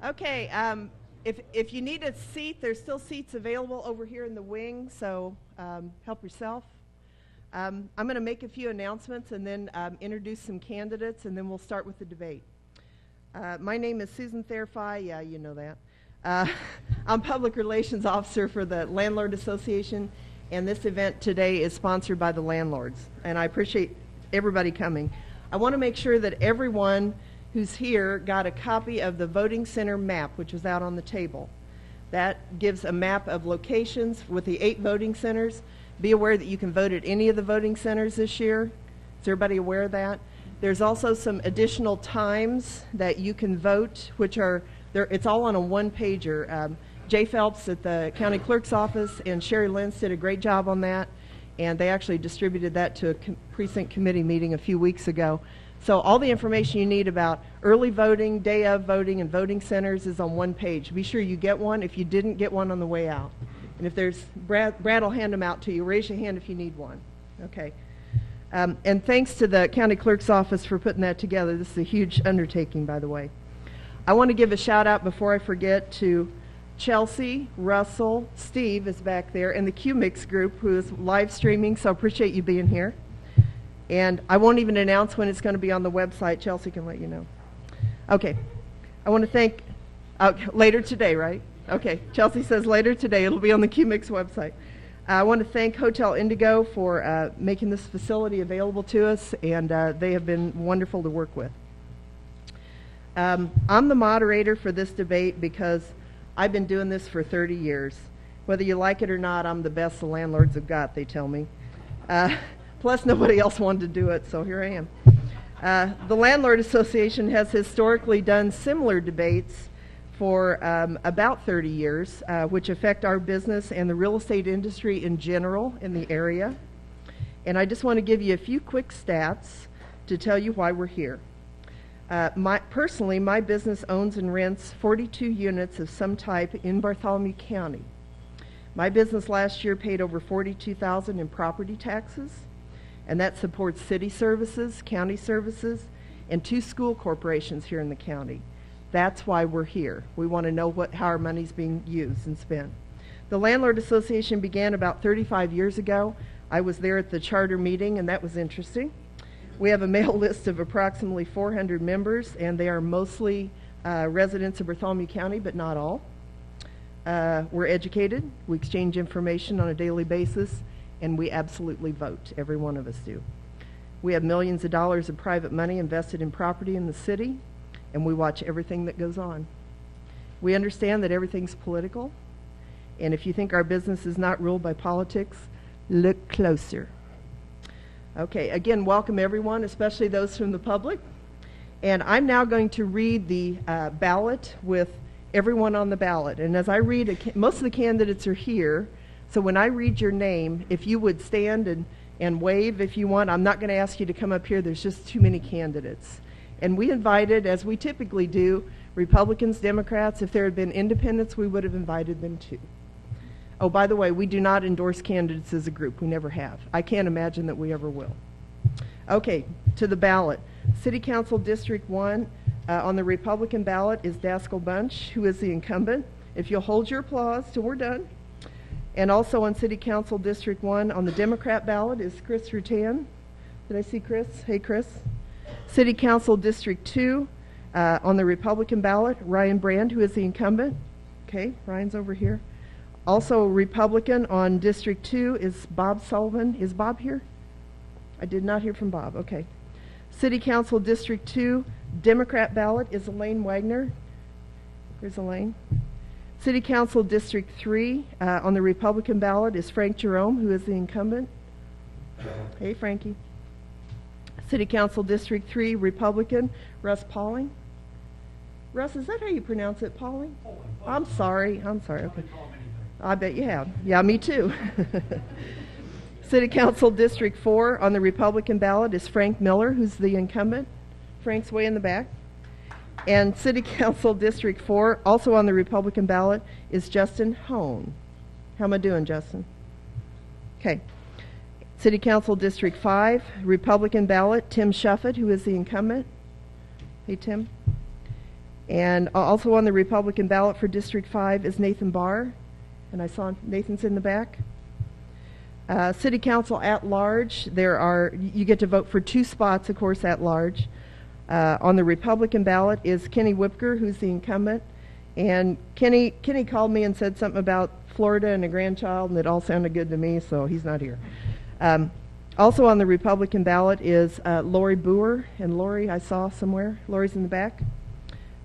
Okay, if you need a seat, there's still seats available over here in the wing, so help yourself. I'm going to make a few announcements and then introduce some candidates, and then we'll start with the debate. My name is Susan Therfi. Yeah, you know that. I'm Public Relations Officer for the Landlord Association, and this event today is sponsored by the landlords, and I appreciate everybody coming. I want to make sure that everyone who's here got a copy of the voting center map, which is out on the table. That gives a map of locations with the 8 voting centers. Be aware that you can vote at any of the voting centers this year. Is everybody aware of that? There's also some additional times that you can vote, which are there. It's all on a one-pager. Jay Phelps at the county clerk's office and Sherry Lentz did a great job on that, and they actually distributed that to a precinct committee meeting a few weeks ago. So all the information you need about early voting, day of voting, and voting centers is on one page. Be sure you get one if you didn't get one on the way out. And if there's, Brad will hand them out to you. Raise your hand if you need one. Okay. And thanks to the county clerk's office for putting that together. This is a huge undertaking, by the way. I want to give a shout out before I forget to Chelsea, Russell, Steve is back there, and the QMix group who is live streaming, so I appreciate you being here. And I won't even announce when it's going to be on the website. Chelsea can let you know. Okay. I want to thank, later today, right? Okay. Chelsea says later today. It'll be on the QMix website. I want to thank Hotel Indigo for making this facility available to us, and they have been wonderful to work with. I'm the moderator for this debate because I've been doing this for 30 years. Whether you like it or not, I'm the best the landlords have got, they tell me. Plus, nobody else wanted to do it, so here I am. The Landlord Association has historically done similar debates for about 30 years, which affect our business and the real estate industry in general in the area. And I just want to give you a few quick stats to tell you why we're here. Personally, my business owns and rents 42 units of some type in Bartholomew County. My business last year paid over $42,000 in property taxes, and that supports city services, county services, and 2 school corporations here in the county. That's why we're here. We want to know how our money's being used and spent. The Landlord Association began about 35 years ago. I was there at the charter meeting, and that was interesting. We have a mail list of approximately 400 members, and they are mostly residents of Bartholomew County, but not all. We're educated. We exchange information on a daily basis, and we absolutely vote. Every one of us do. We have millions of dollars of private money invested in property in the city, and we watch everything that goes on. We understand that everything's political, and if you think our business is not ruled by politics, look closer. Okay, again, welcome everyone, especially those from the public. And I'm now going to read the ballot with everyone on the ballot. And as I read it, most of the candidates are here, so when I read your name, if you would stand and wave if you want. I'm not going to ask you to come up here. There's just too many candidates. And we invited, as we typically do, Republicans, Democrats. If there had been independents, we would have invited them too. Oh, by the way, we do not endorse candidates as a group. We never have. I can't imagine that we ever will. Okay, to the ballot. City Council District 1, on the Republican ballot is Daskell Bunch, who is the incumbent. If you'll hold your applause till we're done. And also on City Council District 1, on the Democrat ballot is Chris Rutan. Did I see Chris? Hey, Chris. City Council District 2, on the Republican ballot, Ryan Brand, who is the incumbent. Okay, Ryan's over here. Also Republican on District 2 is Bob Sullivan. Is Bob here? I did not hear from Bob. Okay. City Council District 2, Democrat ballot is Elaine Wagner. Here's Elaine. City Council District 3, on the Republican ballot is Frank Jerome, who is the incumbent. Hey, Frankie. City Council District 3, Republican, Russ Pauling. Russ, is that how you pronounce it, Pauling? I'm sorry. Okay. I bet you have. Yeah, me too. City Council District 4 on the Republican ballot is Frank Miller, who's the incumbent. Frank's way in the back. And City Council District 4, also on the Republican ballot, is Justin Hone. How am I doing, Justin? Okay. City Council District 5, Republican ballot, Tim Shuffett, who is the incumbent. Hey, Tim. And also on the Republican ballot for District 5 is Nathan Barr, and I saw Nathan's in the back. City Council at large, you get to vote for 2 spots, of course, at large. On the Republican ballot is Kenny Whipker, who's the incumbent. And Kenny called me and said something about Florida and a grandchild, and it all sounded good to me, so he's not here. Also on the Republican ballot is Lori Boer, and Lori I saw somewhere. Lori's in the back.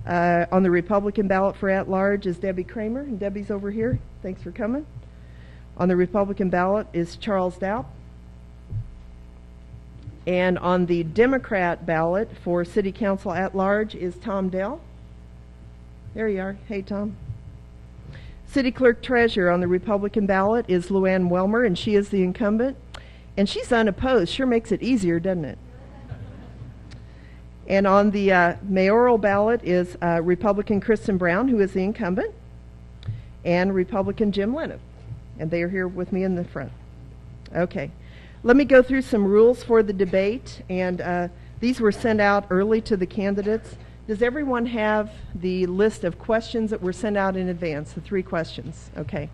On the Republican ballot for at-large is Debbie Kramer, and Debbie's over here. Thanks for coming. On the Republican ballot is Charles Daup. And on the Democrat ballot for City Council at-large is Tom Dell. There you are. Hey, Tom. City Clerk Treasurer on the Republican ballot is Luann Welmer, and she is the incumbent. And she's unopposed. Sure makes it easier, doesn't it? And on the mayoral ballot is Republican Kristen Brown, who is the incumbent, and Republican Jim Lennon. And they are here with me in the front. Okay. Let me go through some rules for the debate. And these were sent out early to the candidates. Does everyone have the list of questions that were sent out in advance, the 3 questions? Okay.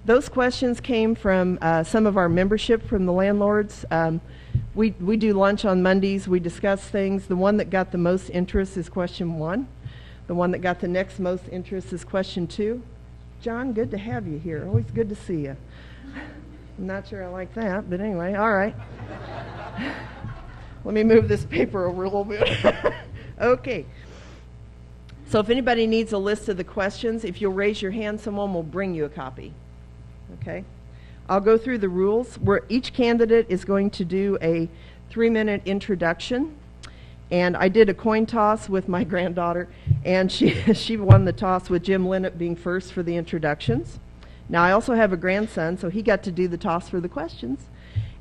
Those questions came from some of our membership from the landlords. We do lunch on Mondays. We discuss things. The one that got the most interest is question 1. The one that got the next most interest is question 2. John, good to have you here. Always good to see you. I'm not sure I like that, but anyway, all right. Let me move this paper over a little bit. Okay. So if anybody needs a list of the questions, if you'll raise your hand, someone will bring you a copy. Okay? I'll go through the rules. Each candidate is going to do a 3-minute introduction. And I did a coin toss with my granddaughter, and she won the toss with Jim Linnett being first for the introductions. Now, I also have a grandson, so he got to do the toss for the questions.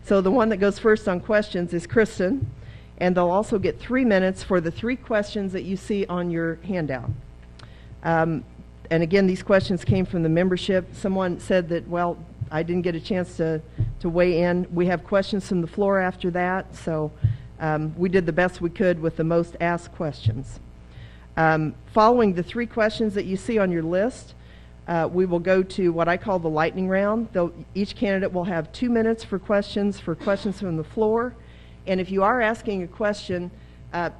So the one that goes first on questions is Kristen, and they'll also get 3 minutes for the 3 questions that you see on your handout. And again, these questions came from the membership. Someone said that, well, I didn't get a chance to weigh in. We have questions from the floor after that, so we did the best we could with the most asked questions. Following the 3 questions that you see on your list, we will go to what I call the lightning round. Each candidate will have 2 minutes for questions from the floor. And if you are asking a question,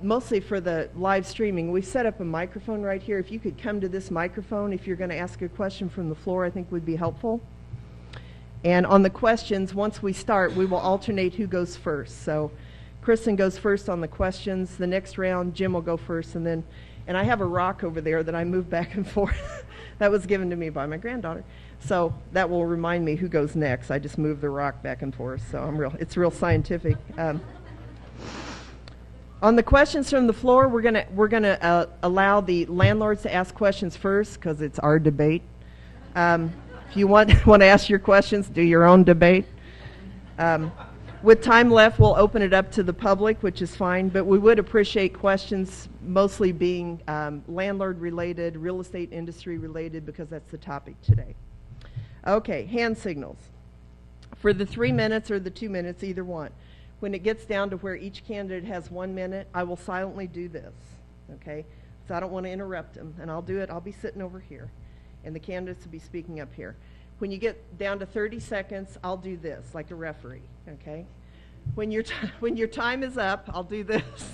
mostly for the live streaming, we set up a microphone right here. If you could come to this microphone if you're going to ask a question from the floor, I think would be helpful. And on the questions, once we start, we will alternate who goes first. So Kristen goes first on the questions. The next round, Jim will go first. And I have a rock over there that I move back and forth. That was given to me by my granddaughter. So that will remind me who goes next. I just move the rock back and forth. So it's real scientific. On the questions from the floor, we're gonna allow the landlords to ask questions first because it's our debate. If you want to ask your questions, do your own debate. With time left, we'll open it up to the public, which is fine, but we would appreciate questions mostly being landlord-related, real estate industry-related, because that's the topic today. Okay, hand signals. For the 3 minutes or the 2 minutes, either one. When it gets down to where each candidate has 1 minute, I will silently do this, okay? So I don't want to interrupt them, and I'll do it. I'll be sitting over here, and the candidates will be speaking up here. When you get down to 30 seconds, I'll do this, like a referee, okay? When your time is up, I'll do this.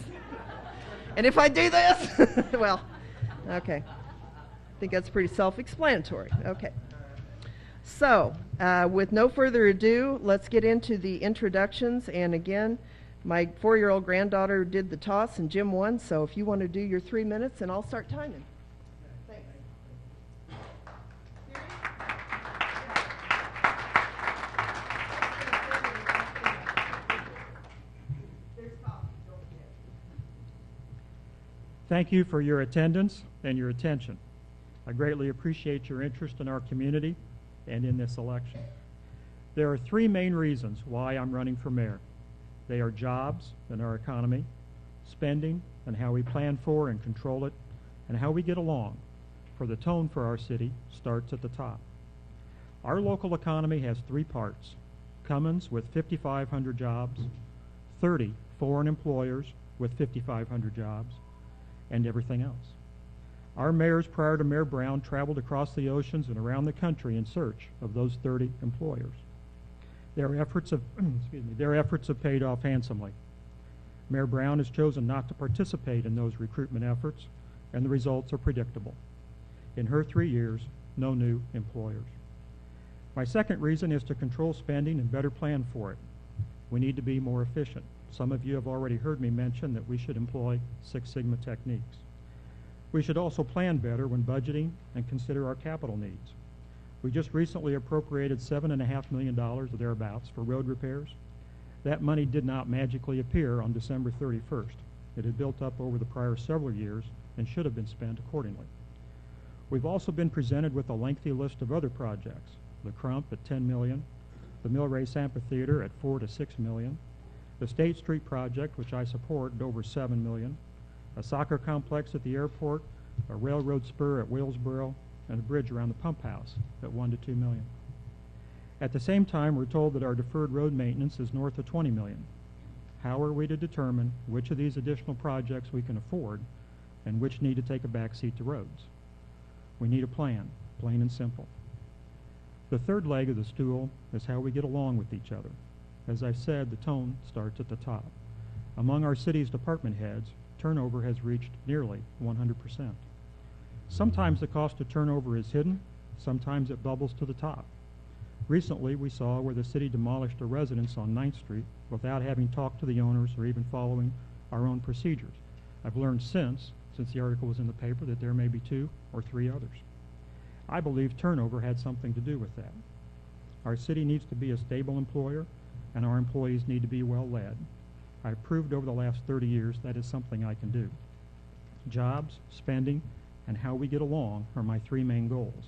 And if I do this, well, okay. I think that's pretty self-explanatory. Okay. So, with no further ado, let's get into the introductions. And again, my 4-year-old granddaughter did the toss, and Jim won. So if you want to do your 3 minutes, and I'll start timing. Thank you for your attendance and your attention. I greatly appreciate your interest in our community and in this election. There are 3 main reasons why I'm running for mayor. They are jobs and our economy, spending and how we plan for and control it, and how we get along, for the tone for our city starts at the top. Our local economy has 3 parts: Cummins with 5,500 jobs, 30 foreign employers with 5,500 jobs, and everything else. Our mayors prior to Mayor Brown traveled across the oceans and around the country in search of those 30 employers. Their efforts have, their efforts have paid off handsomely. Mayor Brown has chosen not to participate in those recruitment efforts, and the results are predictable. In her 3 years, no new employers. My second reason is to control spending and better plan for it. We need to be more efficient. Some of you have already heard me mention that we should employ Six Sigma techniques. We should also plan better when budgeting and consider our capital needs. We just recently appropriated $7.5 million or thereabouts for road repairs. That money did not magically appear on December 31st. It had built up over the prior several years and should have been spent accordingly. We've also been presented with a lengthy list of other projects: the Crump at $10 million, the Millrace Amphitheater at $4 to $6 million, the State Street project, which I support, at over $7 million, a soccer complex at the airport, a railroad spur at Whalesboro, and a bridge around the pump house at $1 to $2 million. At the same time, we're told that our deferred road maintenance is north of $20 million. How are we to determine which of these additional projects we can afford and which need to take a back seat to roads? We need a plan, plain and simple. The third leg of the stool is how we get along with each other. As I said, the tone starts at the top. Among our city's department heads, turnover has reached nearly 100%. Sometimes the cost of turnover is hidden, sometimes it bubbles to the top. Recently, we saw where the city demolished a residence on 9th Street without having talked to the owners or even following our own procedures. I've learned since the article was in the paper, that there may be 2 or 3 others. I believe turnover had something to do with that. Our city needs to be a stable employer, and our employees need to be well led. I've proved over the last 30 years that is something I can do. Jobs, spending, and how we get along are my 3 main goals.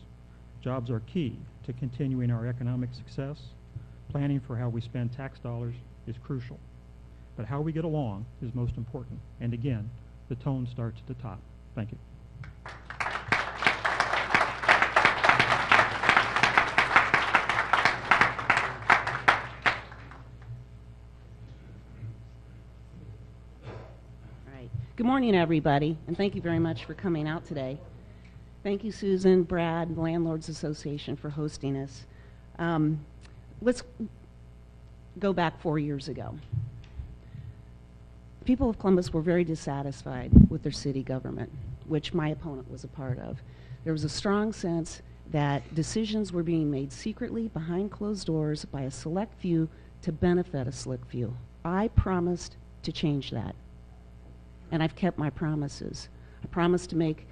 Jobs are key to continuing our economic success. Planning for how we spend tax dollars is crucial. But how we get along is most important. And again, the tone starts at the top. Thank you. Good morning, everybody, and thank you very much for coming out today. Thank you, Susan, Brad, the Landlords Association for hosting us. Let's go back 4 years ago. The people of Columbus were very dissatisfied with their city government, which my opponent was a part of. There was a strong sense that decisions were being made secretly behind closed doors by a select few to benefit a select few. I promised to change that. And I've kept my promises. I promised to make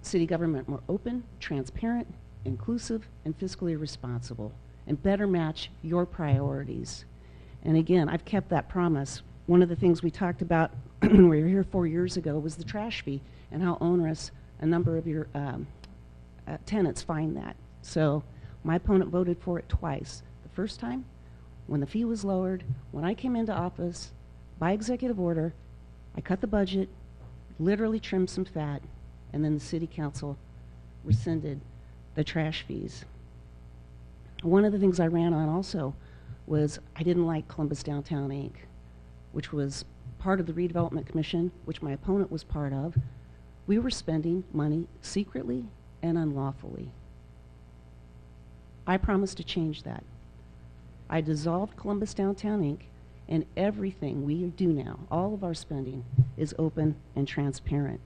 city government more open, transparent, inclusive, and fiscally responsible, and better match your priorities. And again, I've kept that promise. One of the things we talked about when we were here 4 years ago was the trash fee and how onerous a number of your tenants find that. So my opponent voted for it twice. The first time, when the fee was lowered, when I came into office, by executive order, I cut the budget, literally trimmed some fat, and then the city council rescinded the trash fees. One of the things I ran on also was I didn't like Columbus Downtown Inc., which was part of the Redevelopment Commission, which my opponent was part of. We were spending money secretly and unlawfully. I promised to change that. I dissolved Columbus Downtown Inc., and everything we do now, all of our spending, is open and transparent.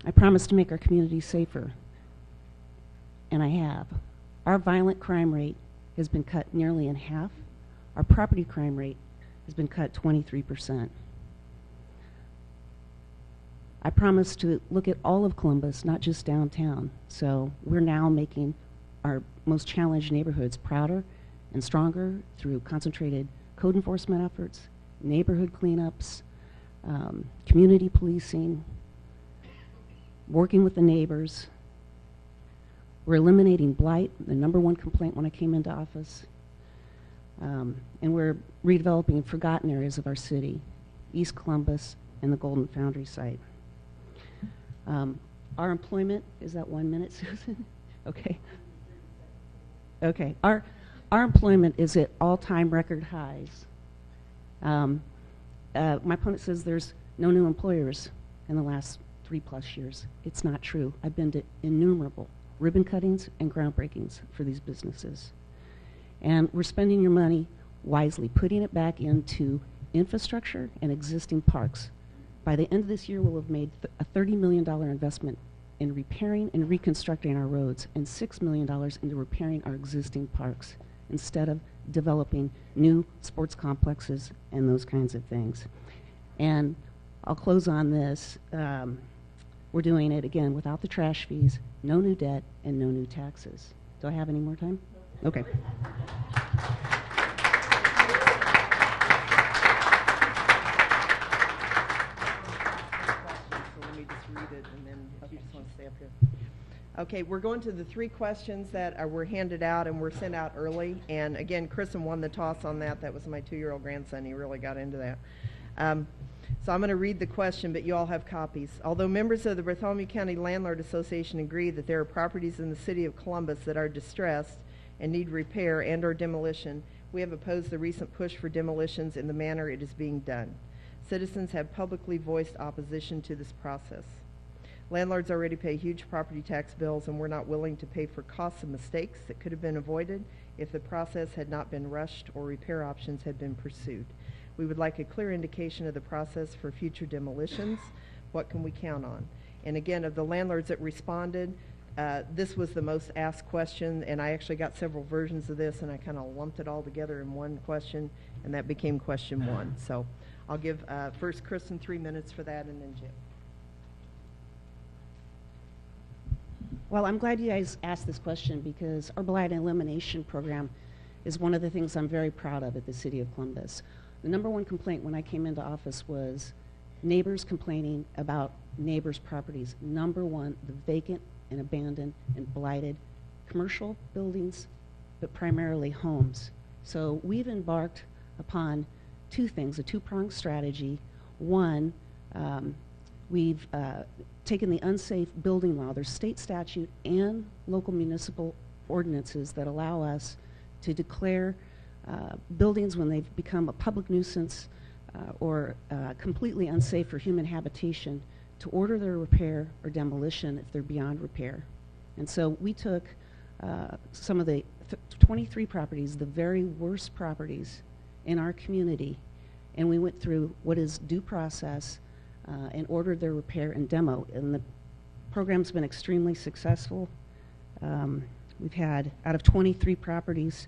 I promised to make our community safer, and I have. Our violent crime rate has been cut nearly in half. Our property crime rate has been cut 23%. I promised to look at all of Columbus, not just downtown. So we're now making our most challenged neighborhoods prouder and stronger through concentrated code enforcement efforts, neighborhood cleanups, community policing, working with the neighbors. We're eliminating blight, the #1 complaint when I came into office. And we're redeveloping forgotten areas of our city, East Columbus and the Golden Foundry site. Our employment, is that 1 minute, Susan? Okay. Okay. Our employment is at all-time record highs. My opponent says there's no new employers in the last 3+ years. It's not true. I've been to innumerable ribbon cuttings and groundbreakings for these businesses. And we're spending your money wisely, putting it back into infrastructure and existing parks. By the end of this year, we'll have made a $30 million investment in repairing and reconstructing our roads and $6 million into repairing our existing parks instead of developing new sports complexes and those kinds of things. And I'll close on this. We're doing it, again, without the trash fees, no new debt, and no new taxes. Do I have any more time? Okay. Okay, we're going to the 3 questions that were handed out and were sent out early. And again, Kristen won the toss on that. That was my 2-year-old grandson. He really got into that. So I'm going to read the question, but you all have copies. Although members of the Bartholomew County Landlord Association agree that there are properties in the city of Columbus that are distressed and need repair and or demolition, we have opposed the recent push for demolitions in the manner it is being done. Citizens have publicly voiced opposition to this process. Landlords already pay huge property tax bills, and we're not willing to pay for costs of mistakes that could have been avoided if the process had not been rushed or repair options had been pursued. We would like a clear indication of the process for future demolitions. What can we count on? And again, of the landlords that responded, this was the most asked question, and I actually got several versions of this, and I kind of lumped it all together in one question, and that became question 1. So I'll give first Kristen 3 minutes for that, and then Jim. Well, I'm glad you guys asked this question because our blight elimination program is one of the things I'm very proud of at the City of Columbus. The #1 complaint when I came into office was neighbors complaining about neighbors' properties. #1, the vacant and abandoned and blighted commercial buildings, but primarily homes. So we've embarked upon 2 things, a 2-pronged strategy. One, we've taken the unsafe building law. There's state statute and local municipal ordinances that allow us to declare buildings when they've become a public nuisance or completely unsafe for human habitation to order their repair or demolition if they're beyond repair. And so we took some of the 23 properties, the very worst properties in our community, and we went through what is due process and ordered their repair and demo. And the program's been extremely successful. We've had, out of 23 properties,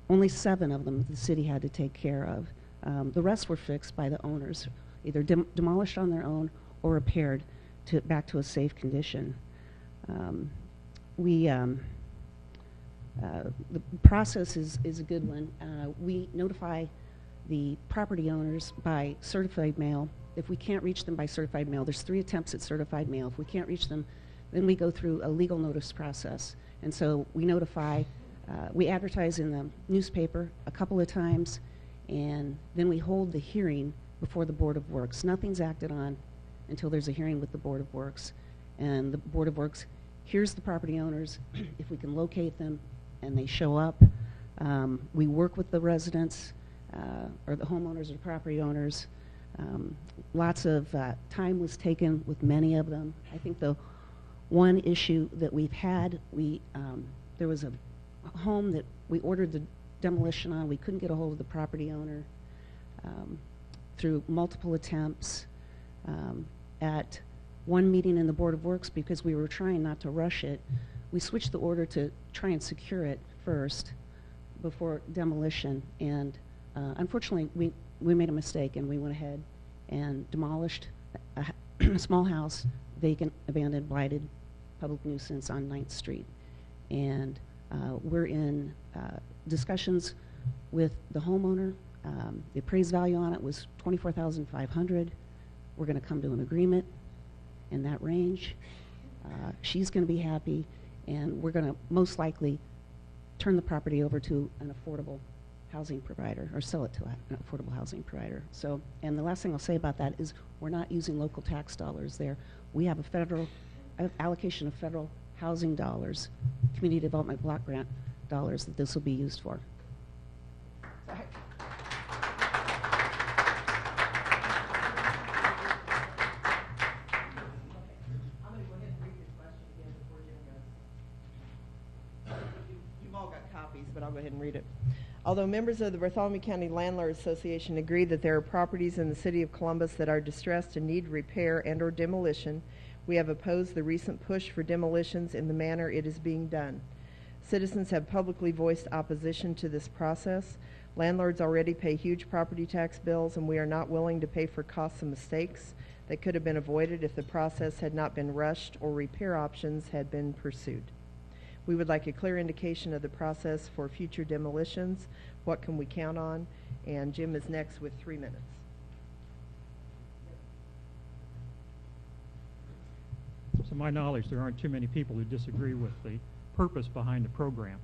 only 7 of them the city had to take care of. The rest were fixed by the owners, either demolished on their own or repaired back to a safe condition. The process is a good one. We notify the property owners by certified mail. If we can't reach them by certified mail, there's 3 attempts at certified mail. If we can't reach them, then we go through a legal notice process. And so we notify, we advertise in the newspaper a couple of times, and then we hold the hearing before the Board of Works. Nothing's acted on until there's a hearing with the Board of Works. And the Board of Works hears the property owners. If we can locate them and they show up, we work with the residents or the homeowners or property owners. Lots of time was taken with many of them. I think the one issue that we've had, there was a home that we ordered the demolition on. We couldn't get a hold of the property owner through multiple attempts. At one meeting in the Board of Works, because we were trying not to rush it, we switched the order to try and secure it first before demolition. And unfortunately, we made a mistake, and we went ahead and demolished a small house, vacant, abandoned, blighted, public nuisance on 9th Street. And we're in discussions with the homeowner. The appraised value on it was $24,500. We're going to come to an agreement in that range. She's going to be happy, and we're going to most likely turn the property over to an affordable housing provider, or sell it to an affordable housing provider. So, and the last thing I'll say about that is we're not using local tax dollars there. We have a federal allocation of federal housing dollars, community development block grant dollars that this will be used for. go ahead and read it. Although members of the Bartholomew County Landlord Association agree that there are properties in the city of Columbus that are distressed and need repair and or demolition, we have opposed the recent push for demolitions in the manner it is being done. Citizens have publicly voiced opposition to this process. Landlords already pay huge property tax bills, and we are not willing to pay for costs and mistakes that could have been avoided if the process had not been rushed or repair options had been pursued. We would like a clear indication of the process for future demolitions. What can we count on? And Jim is next with 3 minutes. To my knowledge, there aren't too many people who disagree with the purpose behind the program.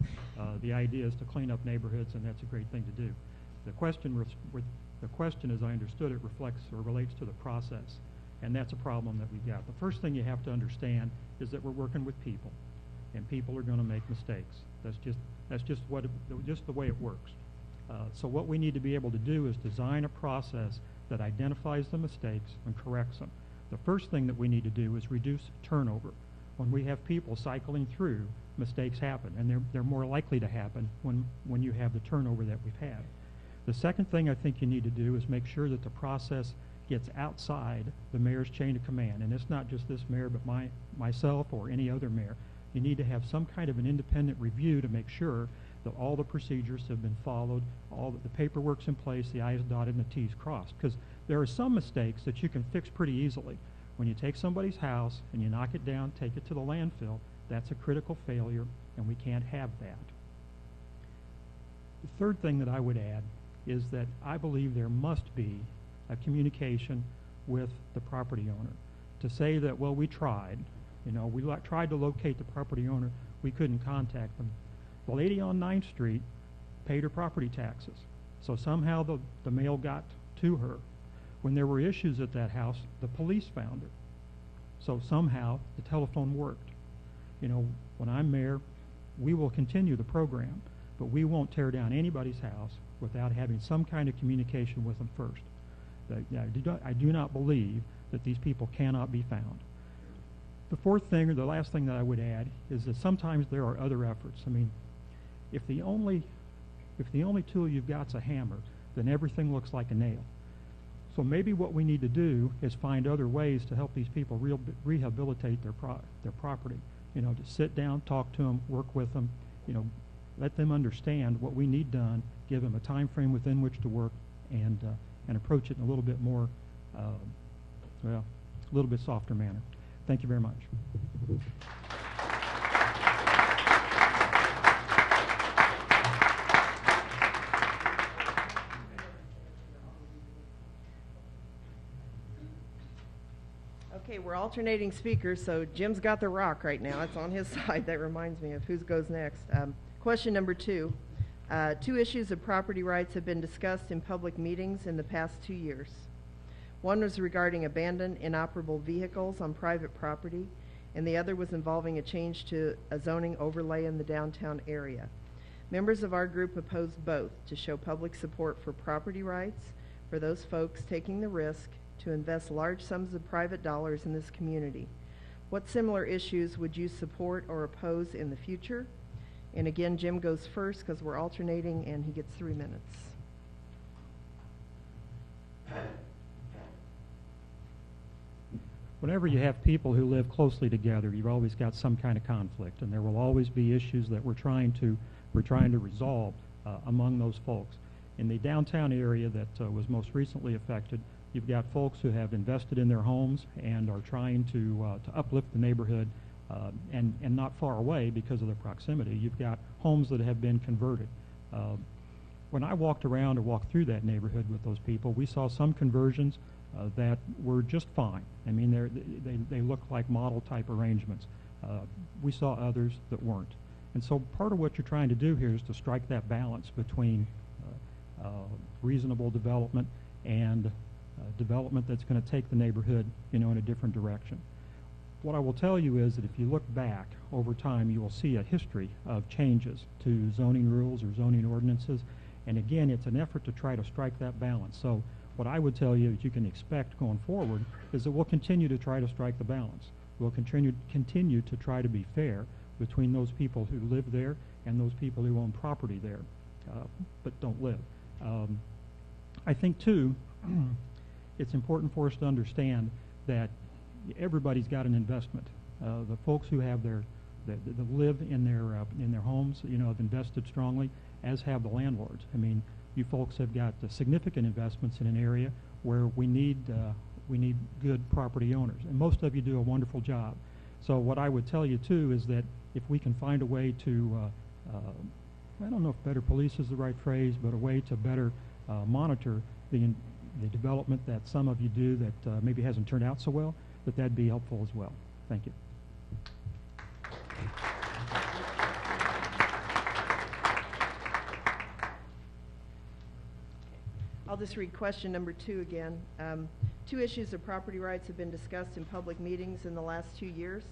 The idea is to clean up neighborhoods, and that's a great thing to do. The question, as I understood it, reflects or relates to the process, and that's a problem that we've got. The first thing you have to understand is that we're working with people, and people are going to make mistakes. That's just the way it works. So what we need to be able to do is design a process that identifies the mistakes and corrects them. The first thing that we need to do is reduce turnover. When we have people cycling through, mistakes happen, and they're more likely to happen when you have the turnover that we've had. The second thing I think you need to do is make sure that the process gets outside the mayor's chain of command, and it's not just this mayor, but myself or any other mayor. You need to have some kind of an independent review to make sure that all the procedures have been followed, all the paperwork's in place, the I's dotted and the T's crossed. Because there are some mistakes that you can fix pretty easily. When you take somebody's house and you knock it down, take it to the landfill, that's a critical failure, and we can't have that. The third thing that I would add is that I believe there must be a communication with the property owner to say that, well, we tried. We tried to locate the property owner. We couldn't contact them. The lady on 9th Street paid her property taxes, so somehow the mail got to her. When there were issues at that house, the police found her. So somehow the telephone worked. When I'm mayor, we will continue the program, but we won't tear down anybody's house without having some kind of communication with them first. I do not believe that these people cannot be found. The fourth thing, or the last thing that I would add, is that sometimes there are other efforts. If the only tool you've got is a hammer, then everything looks like a nail. So maybe what we need to do is find other ways to help these people rehabilitate their property. To sit down, talk to them, work with them, let them understand what we need done, give them a time frame within which to work, and approach it in a little bit more, a little bit softer manner. Thank you very much. Okay, we're alternating speakers, so Jim's got the rock right now. It's on his side. That reminds me of who goes next. Question number 2. 2 issues of property rights have been discussed in public meetings in the past 2 years. One was regarding abandoned, inoperable vehicles on private property, and the other was involving a change to a zoning overlay in the downtown area. Members of our group opposed both to show public support for property rights for those folks taking the risk to invest large sums of private dollars in this community. What similar issues would you support or oppose in the future? And again, Jim goes first because we're alternating, and he gets 3 minutes. Whenever you have people who live closely together, you've always got some kind of conflict, and there will always be issues that we're trying to resolve among those folks. In the downtown area that was most recently affected, you've got folks who have invested in their homes and are trying to uplift the neighborhood, and not far away because of the proximity. You've got homes that have been converted. When I walked around or walked through that neighborhood with those people, we saw some conversions that were just fine. They look like model type arrangements. We saw others that weren't. And so part of what you're trying to do here is to strike that balance between reasonable development and development that's going to take the neighborhood, in a different direction. What I will tell you is that if you look back over time, you will see a history of changes to zoning rules or zoning ordinances. And again, it's an effort to try to strike that balance. So what I would tell you that you can expect going forward is that we'll continue to try to strike the balance. We'll continue to try to be fair. between those people who live there and those people who own property there but don't live. I think, too, it's important for us to understand that everybody's got an investment. The folks who have that live in their homes, have invested strongly, as have the landlords. I mean, you folks have got significant investments in an area where we need good property owners, and most of you do a wonderful job. So what I would tell you too is that if we can find a way to, I don't know if better police is the right phrase, but a way to better monitor the development that some of you do that maybe hasn't turned out so well, that'd be helpful as well. Thank you. I'll just read question number 2 again. 2 issues of property rights have been discussed in public meetings in the last 2 years.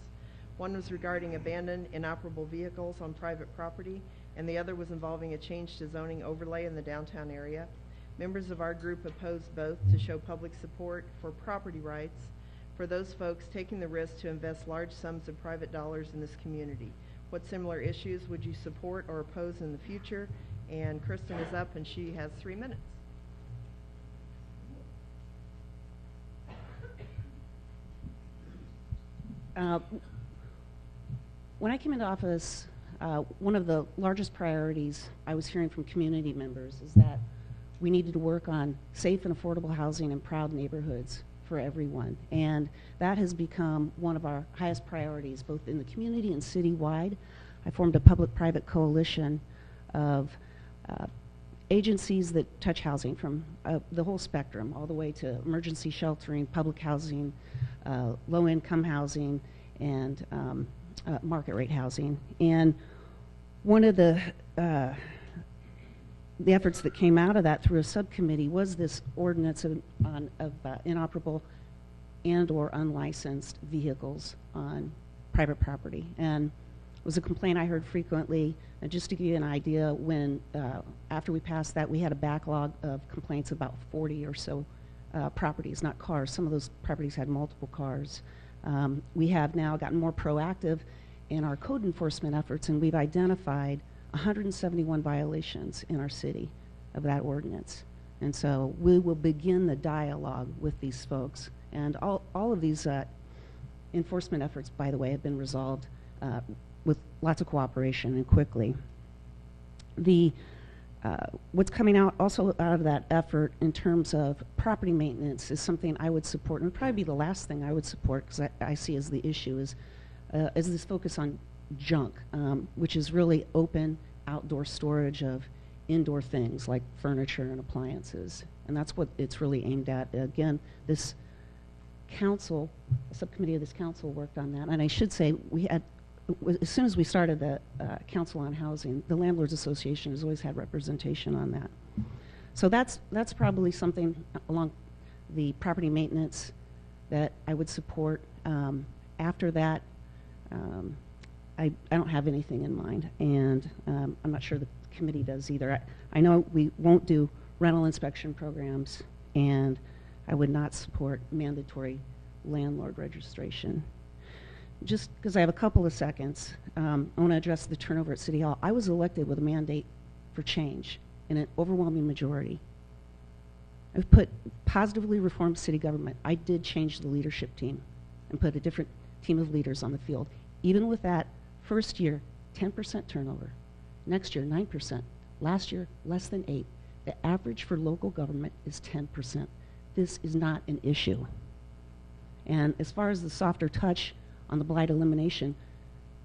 One was regarding abandoned, inoperable vehicles on private property, and the other was involving a change to zoning overlay in the downtown area. Members of our group opposed both to show public support for property rights for those folks taking the risk to invest large sums of private dollars in this community. What similar issues would you support or oppose in the future? And Kristen is up, and she has 3 minutes. When I came into office, one of the largest priorities I was hearing from community members is that we needed to work on safe and affordable housing in proud neighborhoods for everyone. And that has become one of our highest priorities, both in the community and citywide. I formed a public-private coalition of agencies that touch housing from the whole spectrum, all the way to emergency sheltering, public housing, low-income housing, and market rate housing. And one of the efforts that came out of that through a subcommittee was this ordinance of inoperable and or unlicensed vehicles on private property. And it was a complaint I heard frequently. And just to give you an idea, when after we passed that, we had a backlog of complaints about 40 or so properties, not cars. Some of those properties had multiple cars. We have now gotten more proactive in our code enforcement efforts, and we've identified 171 violations in our city of that ordinance. And so we will begin the dialogue with these folks. And all of these enforcement efforts, by the way, have been resolved with lots of cooperation and quickly. What's coming out also out of that effort in terms of property maintenance is something I would support, and would probably be the last thing I would support, because I see as the issue is this focus on junk, which is really open outdoor storage of indoor things like furniture and appliances. And that's what it's really aimed at. Again, this council, a subcommittee of this council worked on that. And I should say, we had, as soon as we started the Council on Housing, the Landlords Association has always had representation on that. So that's probably something along the property maintenance that I would support. After that, I don't have anything in mind, and I'm not sure the committee does either. I know we won't do rental inspection programs, and I would not support mandatory landlord registration. Just because I have a couple of seconds, I want to address the turnover at City Hall. I was elected with a mandate for change in an overwhelming majority. I've put positively reformed city government. I did change the leadership team and put a different team of leaders on the field. Even with that, first year, 10% turnover. Next year, 9%. Last year, less than 8%. The average for local government is 10%. This is not an issue. And as far as the softer touch on the blight elimination,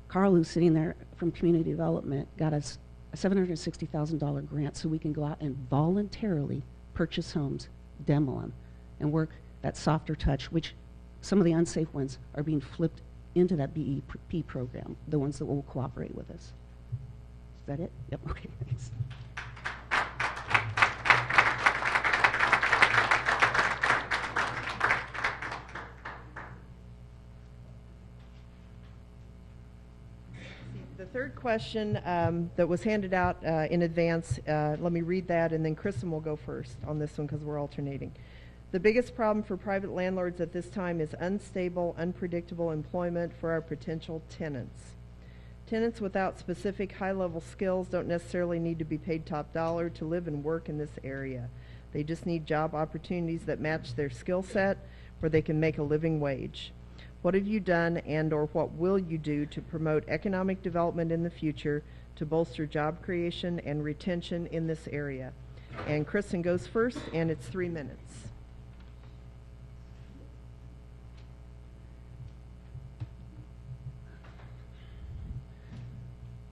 Carl, who's sitting there from community development, got us a $760,000 grant so we can go out and voluntarily purchase homes, demo them, and work that softer touch, which some of the unsafe ones are being flipped into that BEP program, the ones that will cooperate with us. Is that it? Yep, okay, thanks. The third question that was handed out in advance, let me read that, and then Kristen will go first on this one because we're alternating. The biggest problem for private landlords at this time is unstable, unpredictable employment for our potential tenants. Tenants without specific high-level skills don't necessarily need to be paid top dollar to live and work in this area. They just need job opportunities that match their skill set where they can make a living wage. What have you done and or what will you do to promote economic development in the future to bolster job creation and retention in this area? And Kristen goes first, and it's 3 minutes.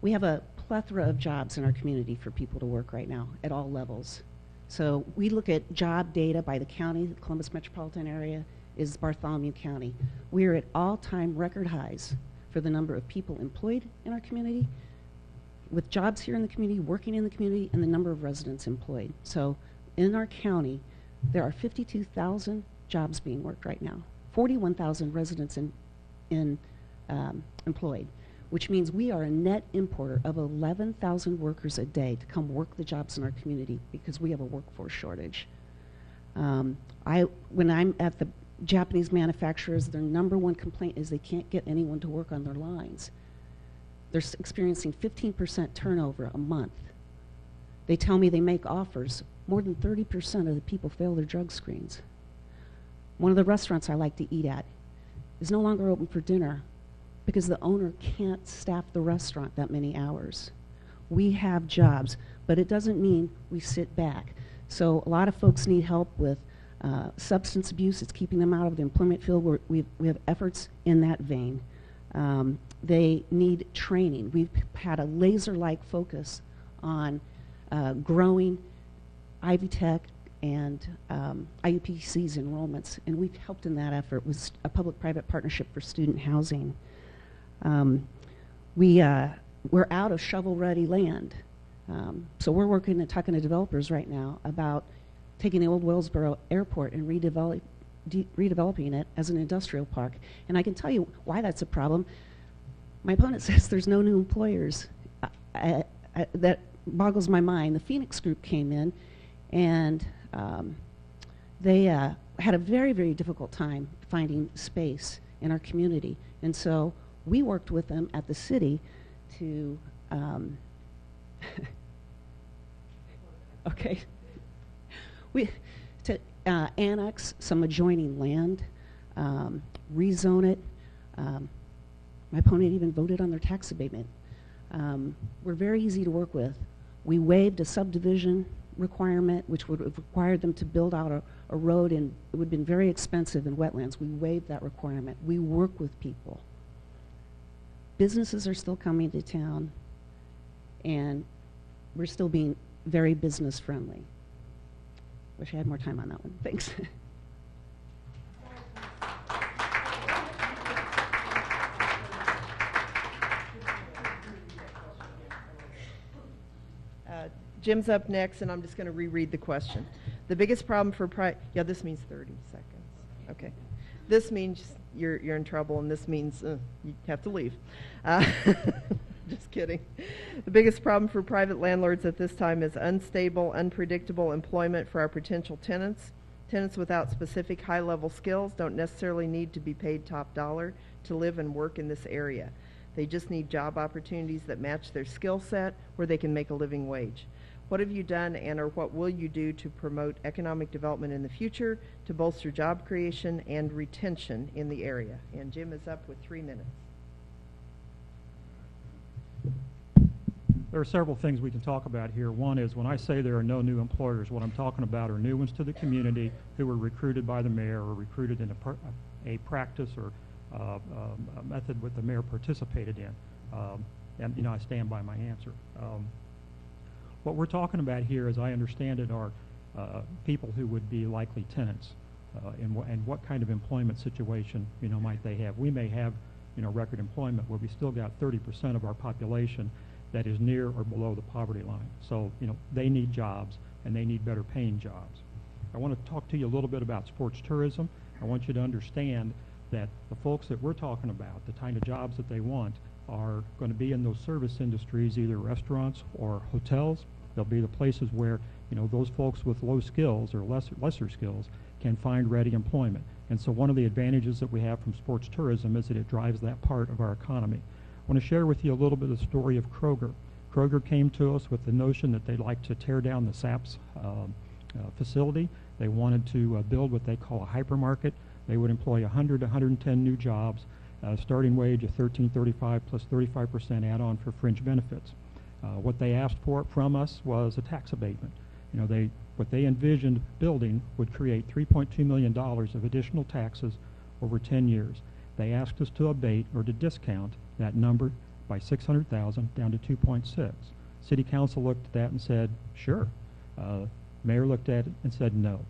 We have a plethora of jobs in our community for people to work right now at all levels. So we look at job data by the county. The Columbus metropolitan area is Bartholomew County. We are at all-time record highs for the number of people employed in our community, with jobs here in the community, working in the community, and the number of residents employed. So in our county, there are 52,000 jobs being worked right now, 41,000 residents employed, which means we are a net importer of 11,000 workers a day to come work the jobs in our community because we have a workforce shortage. When I'm at the Japanese manufacturers, their number one complaint is they can't get anyone to work on their lines. They're experiencing 15% turnover a month. They tell me they make offers. More than 30% of the people fail their drug screens. One of the restaurants I like to eat at is no longer open for dinner because the owner can't staff the restaurant that many hours. We have jobs, but it doesn't mean we sit back. So a lot of folks need help with substance abuse. It's keeping them out of the employment field. We have efforts in that vein. They need training. We've had a laser-like focus on growing Ivy Tech and IUPC's enrollments, and we've helped in that effort with a public-private partnership for student housing. We're out of shovel-ready land. So we're working and talking to developers right now about taking the old Wellsboro Airport and redeveloping it as an industrial park. And I can tell you why that's a problem. My opponent says there's no new employers. That boggles my mind. The Phoenix Group came in, and they had a very, very difficult time finding space in our community. And so we worked with them at the city to annex some adjoining land, rezone it. My opponent even voted on their tax abatement. We're very easy to work with. We waived a subdivision requirement, which would have required them to build out a road, and it would have been very expensive in wetlands. We waived that requirement. We work with people. Businesses are still coming to town, and we're still being very business friendly. Wish I had more time on that one. Thanks. Jim's up next, and I'm just going to reread the question. The biggest problem for this means 30 seconds. Okay. This means you're in trouble, and this means you have to leave. Just kidding. The biggest problem for private landlords at this time is unstable, unpredictable employment for our potential tenants. Tenants without specific high-level skills don't necessarily need to be paid top dollar to live and work in this area. They just need job opportunities that match their skill set where they can make a living wage. What have you done and or what will you do to promote economic development in the future to bolster job creation and retention in the area? And Jim is up with 3 minutes. There are several things we can talk about here. One is when I say there are no new employers, what I'm talking about are new ones to the community who were recruited by the mayor or recruited in a practice or a method that the mayor participated in. And I stand by my answer. What we're talking about here, as I understand it, are people who would be likely tenants, and what kind of employment situation might they have. We may have record employment where we still got 30% of our population that is near or below the poverty line. So they need jobs, and they need better paying jobs. I want to talk to you a little bit about sports tourism. I want you to understand that the folks that we're talking about, the kind of jobs that they want, are going to be in those service industries, either restaurants or hotels. They'll be the places where those folks with low skills or lesser skills can find ready employment. And so one of the advantages that we have from sports tourism is that it drives that part of our economy. want to share with you a little bit of the story of Kroger. Kroger came to us with the notion that they'd like to tear down the SAPS facility. They wanted to build what they call a hypermarket. They would employ 100 to 110 new jobs, starting wage of $13.35 plus 35% add-on for fringe benefits. What they asked for from us was a tax abatement. You know, what they envisioned building would create $3.2 million of additional taxes over 10 years. They asked us to abate or to discount that number by $600,000 down to 2.6. City Council looked at that and said, sure. Mayor looked at it and said no.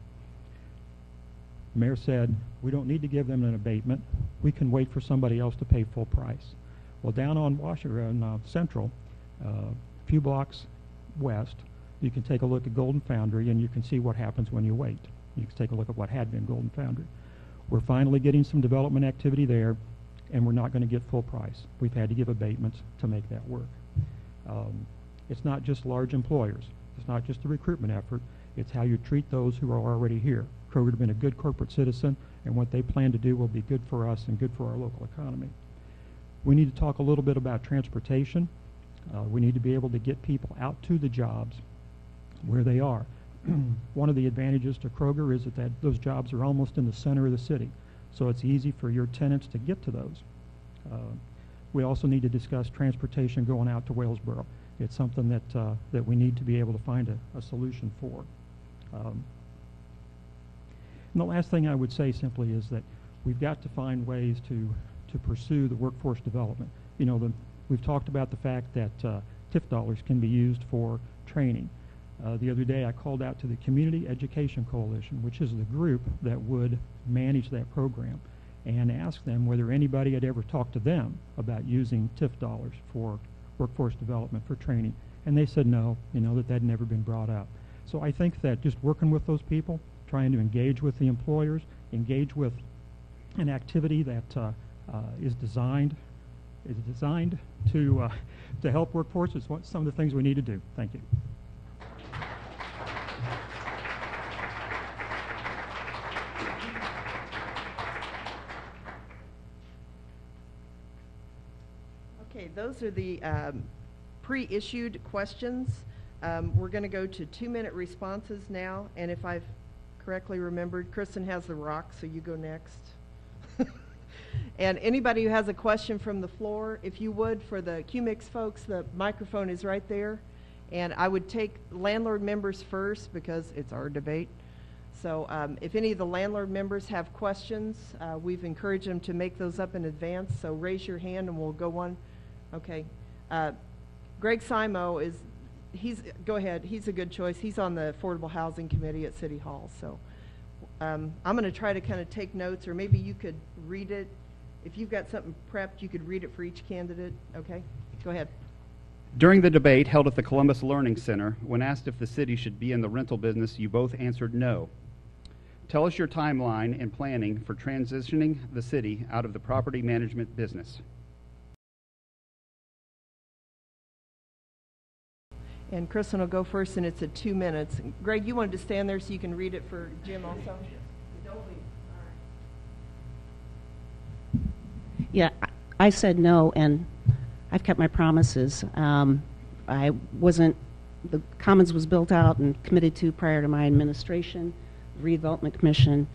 Mayor said, we don't need to give them an abatement. We can wait for somebody else to pay full price. Well, down on Washington Central, a few blocks west, you can take a look at Golden Foundry and you can see what happens when you wait. You can take a look at what had been Golden Foundry. We're finally getting some development activity there, and we're not going to get full price. We've had to give abatements to make that work. It's not just large employers. It's not just a recruitment effort. It's how you treat those who are already here. Kroger has been a good corporate citizen, and what they plan to do will be good for us and good for our local economy. We need to talk a little bit about transportation. We need to be able to get people out to the jobs where they are. One of the advantages to Kroger is that those jobs are almost in the center of the city, so it's easy for your tenants to get to those. We also need to discuss transportation going out to Walesboro. It's something that we need to be able to find a solution for. And the last thing I would say simply is that we've got to find ways to pursue the workforce development. You know, we've talked about the fact that TIF dollars can be used for training. The other day I called out to the Community Education Coalition, which is the group that would manage that program, and asked them whether anybody had ever talked to them about using TIF dollars for workforce development for training. And they said no, you know, that had never been brought up. So I think that just working with those people, trying to engage with the employers, engage with an activity that is designed to help workforce is some of the things we need to do. Thank you. Okay, those are the pre-issued questions. We're going to go to 2-minute responses now, and if I've correctly remembered, Kristen has the rock, so you go next. And anybody who has a question from the floor, if you would, for the QMix folks, the microphone is right there. And I would take landlord members first because it's our debate. So if any of the landlord members have questions, we've encouraged them to make those up in advance. So raise your hand and we'll go one. Okay. Greg Simo go ahead. He's a good choice. He's on the Affordable Housing Committee at City Hall. So I'm going to try to kind of take notes, or maybe you could read it. If you've got something prepped, you could read it for each candidate. Okay? Go ahead. During the debate held at the Columbus Learning Center, when asked if the city should be in the rental business, you both answered no. Tell us your timeline and planning for transitioning the city out of the property management business. And Kristen will go first, and it's at 2 minutes. Greg, you wanted to stand there so you can read it for Jim also? Don't leave. All right. Yeah, I said no, and I've kept my promises. The Commons was built out and committed to prior to my administration. The Redevelopment Commission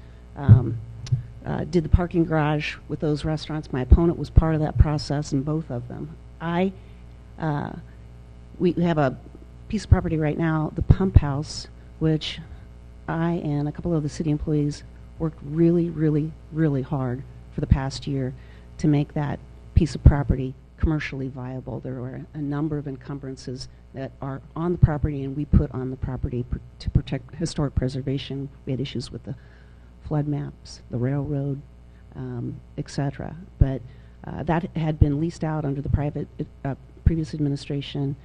did the parking garage with those restaurants. My opponent was part of that process in both of them. We have a piece of property right now, the pump house, which I and a couple of the city employees worked really, really, really hard for the past year to make that piece of property commercially viable. There were a number of encumbrances that are on the property and we put on the property to protect historic preservation. We had issues with the flood maps, the railroad, etc. But that had been leased out under the previous administration.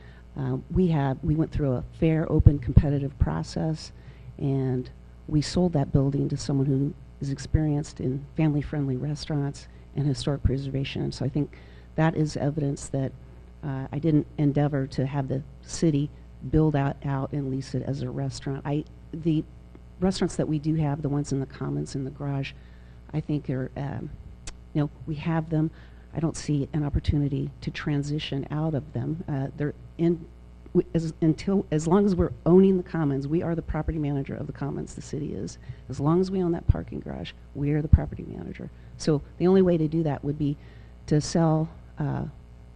We went through a fair, open, competitive process, and we sold that building to someone who is experienced in family-friendly restaurants and historic preservation. So I think that is evidence that I didn't endeavor to have the city build out and lease it as a restaurant. The restaurants that we do have, the ones in the Commons and the garage, I think are, we have them. I don't see an opportunity to transition out of them. They're in, as long as we're owning the commons, we are the property manager of the commons, the city is. As long as we own that parking garage, we are the property manager. So the only way to do that would be to sell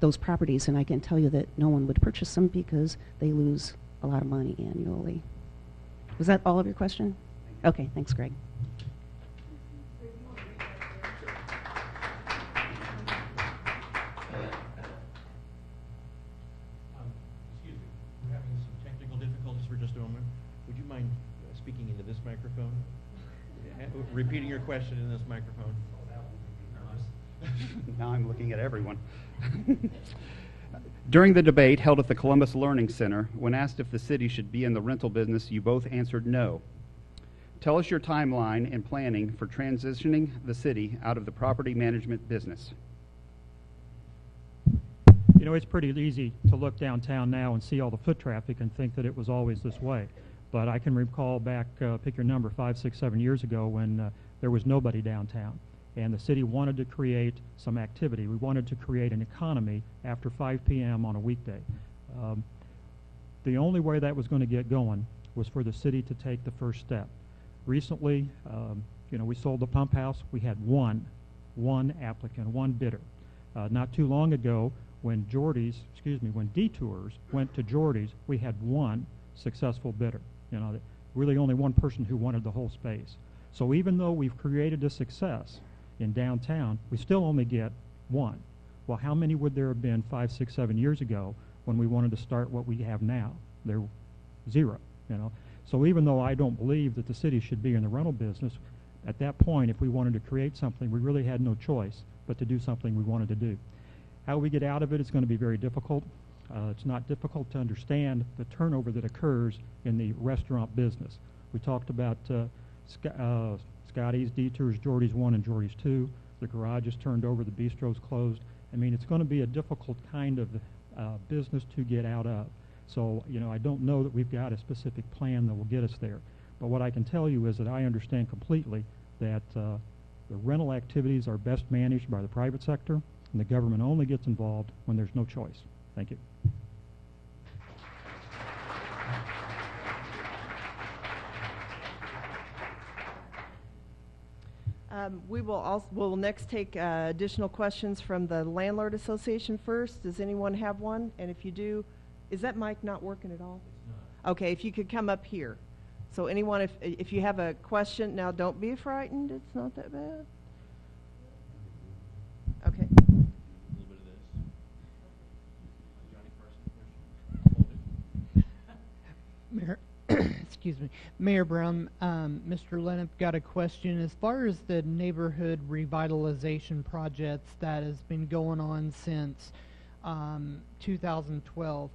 those properties, and I can tell you that no one would purchase them because they lose a lot of money annually. Was that all of your question? Okay, thanks, Greg. Excuse me, we're having some technical difficulties for just a moment. Would you mind speaking into this microphone? Repeating your question in this microphone. Now I'm looking at everyone. During the debate held at the Columbus Learning Center, when asked if the city should be in the rental business, you both answered no. Tell us your timeline and planning for transitioning the city out of the property management business. You know, it's pretty easy to look downtown now and see all the foot traffic and think that it was always this way. But I can recall back, pick your number, 5, 6, 7 years ago when there was nobody downtown. And the city wanted to create some activity. We wanted to create an economy after 5 p.m. on a weekday. The only way that was going to get going was for the city to take the first step. Recently, you know, we sold the pump house. We had one applicant, one bidder. Not too long ago, when Detours went to Jordy's, we had one successful bidder. You know, really only one person who wanted the whole space. So even though we've created a success in downtown, we still only get one. Well, how many would there have been 5, 6, 7 years ago when we wanted to start what we have now? There, 0, you know. So even though I don't believe that the city should be in the rental business, at that point, if we wanted to create something, we really had no choice but to do something we wanted to do. How we get out of it is going to be very difficult. It's not difficult to understand the turnover that occurs in the restaurant business. We talked about Scotty's, Detours, Jordy's 1 and Jordy's 2. The garage is turned over, the bistro's closed. I mean, it's going to be a difficult kind of business to get out of. So, you know, I don't know that we've got a specific plan that will get us there. But what I can tell you is that I understand completely that the rental activities are best managed by the private sector, and the government only gets involved when there's no choice. Thank you. We'll next take additional questions from the Landlord Association first. Does anyone have one? And if you do, is that mic not working at all? It's not. Okay, if you could come up here. So anyone, if you have a question, now don't be frightened. It's not that bad. Okay. A little bit of this. Johnny Carson question. Hold it. Mayor, excuse me, Mayor Brown, Mr. Lenup got a question. As far as the neighborhood revitalization projects that has been going on since 2012,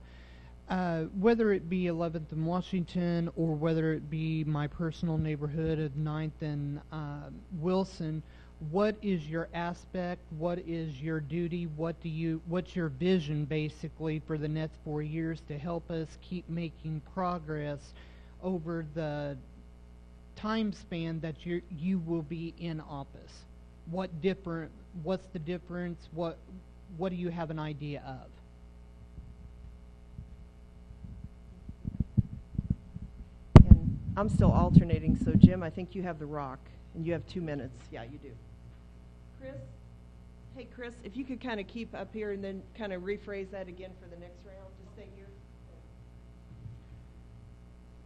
whether it be 11th and Washington or whether it be my personal neighborhood of 9th and Wilson, what is your aspect? What is your duty? What's your vision basically for the next 4 years to help us keep making progress over the time span that you will be in office? What's the difference? What do you have an idea of? And I'm still alternating, so Jim, I think you have the rock, and you have 2 minutes. Yeah, you do. Chris? Hey, Chris, if you could kind of keep up here and then kind of rephrase that again for the next round. Just stay here.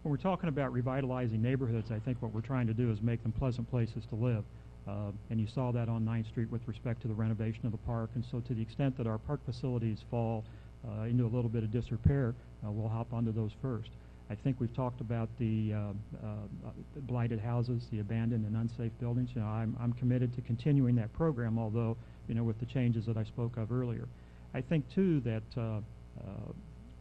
When we're talking about revitalizing neighborhoods, I think what we're trying to do is make them pleasant places to live. And you saw that on 9th Street with respect to the renovation of the park. And so to the extent that our park facilities fall into a little bit of disrepair, we'll hop onto those first. I think we've talked about the blighted houses, the abandoned and unsafe buildings. You know, I'm committed to continuing that program, although, you know, with the changes that I spoke of earlier. I think, too, that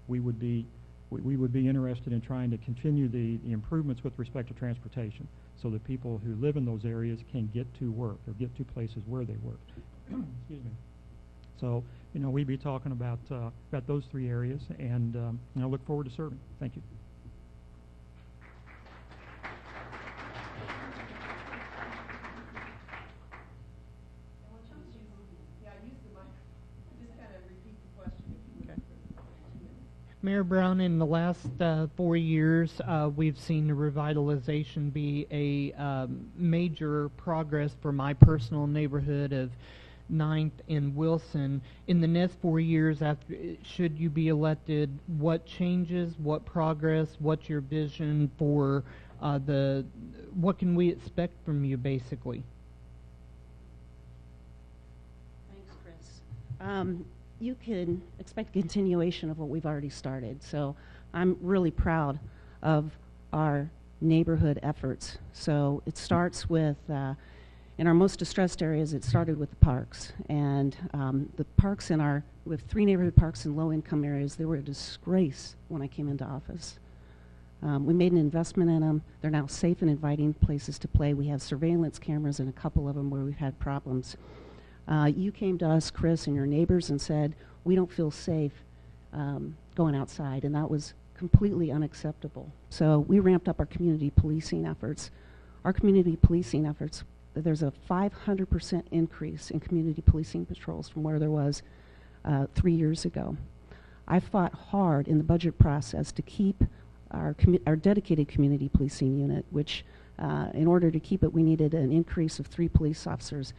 we would be interested in trying to continue the improvements with respect to transportation so that people who live in those areas can get to work or get to places where they work. Excuse me. So, you know, we'd be talking about those 3 areas, and I look forward to serving. Thank you. Yeah, use the mic. Mayor Brown, in the last 4 years, we've seen revitalization be a major progress for my personal neighborhood of 9th and Wilson. In the next 4 years, after, should you be elected, what changes, what progress, what's your vision for what can we expect from you, basically? Thanks, Chris. You can expect a continuation of what we've already started. So I'm really proud of our neighborhood efforts. So it starts with, in our most distressed areas, it started with the parks. And the parks in we have 3 neighborhood parks in low-income areas. They were a disgrace when I came into office. We made an investment in them. They're now safe and inviting places to play. We have surveillance cameras in a couple of them where we've had problems. You came to us, Chris, and your neighbors and said, we don't feel safe going outside, and that was completely unacceptable. So we ramped up our community policing efforts. Our community policing efforts, there's a 500% increase in community policing patrols from where there was 3 years ago. I fought hard in the budget process to keep our dedicated community policing unit, which in order to keep it, we needed an increase of 3 police officers.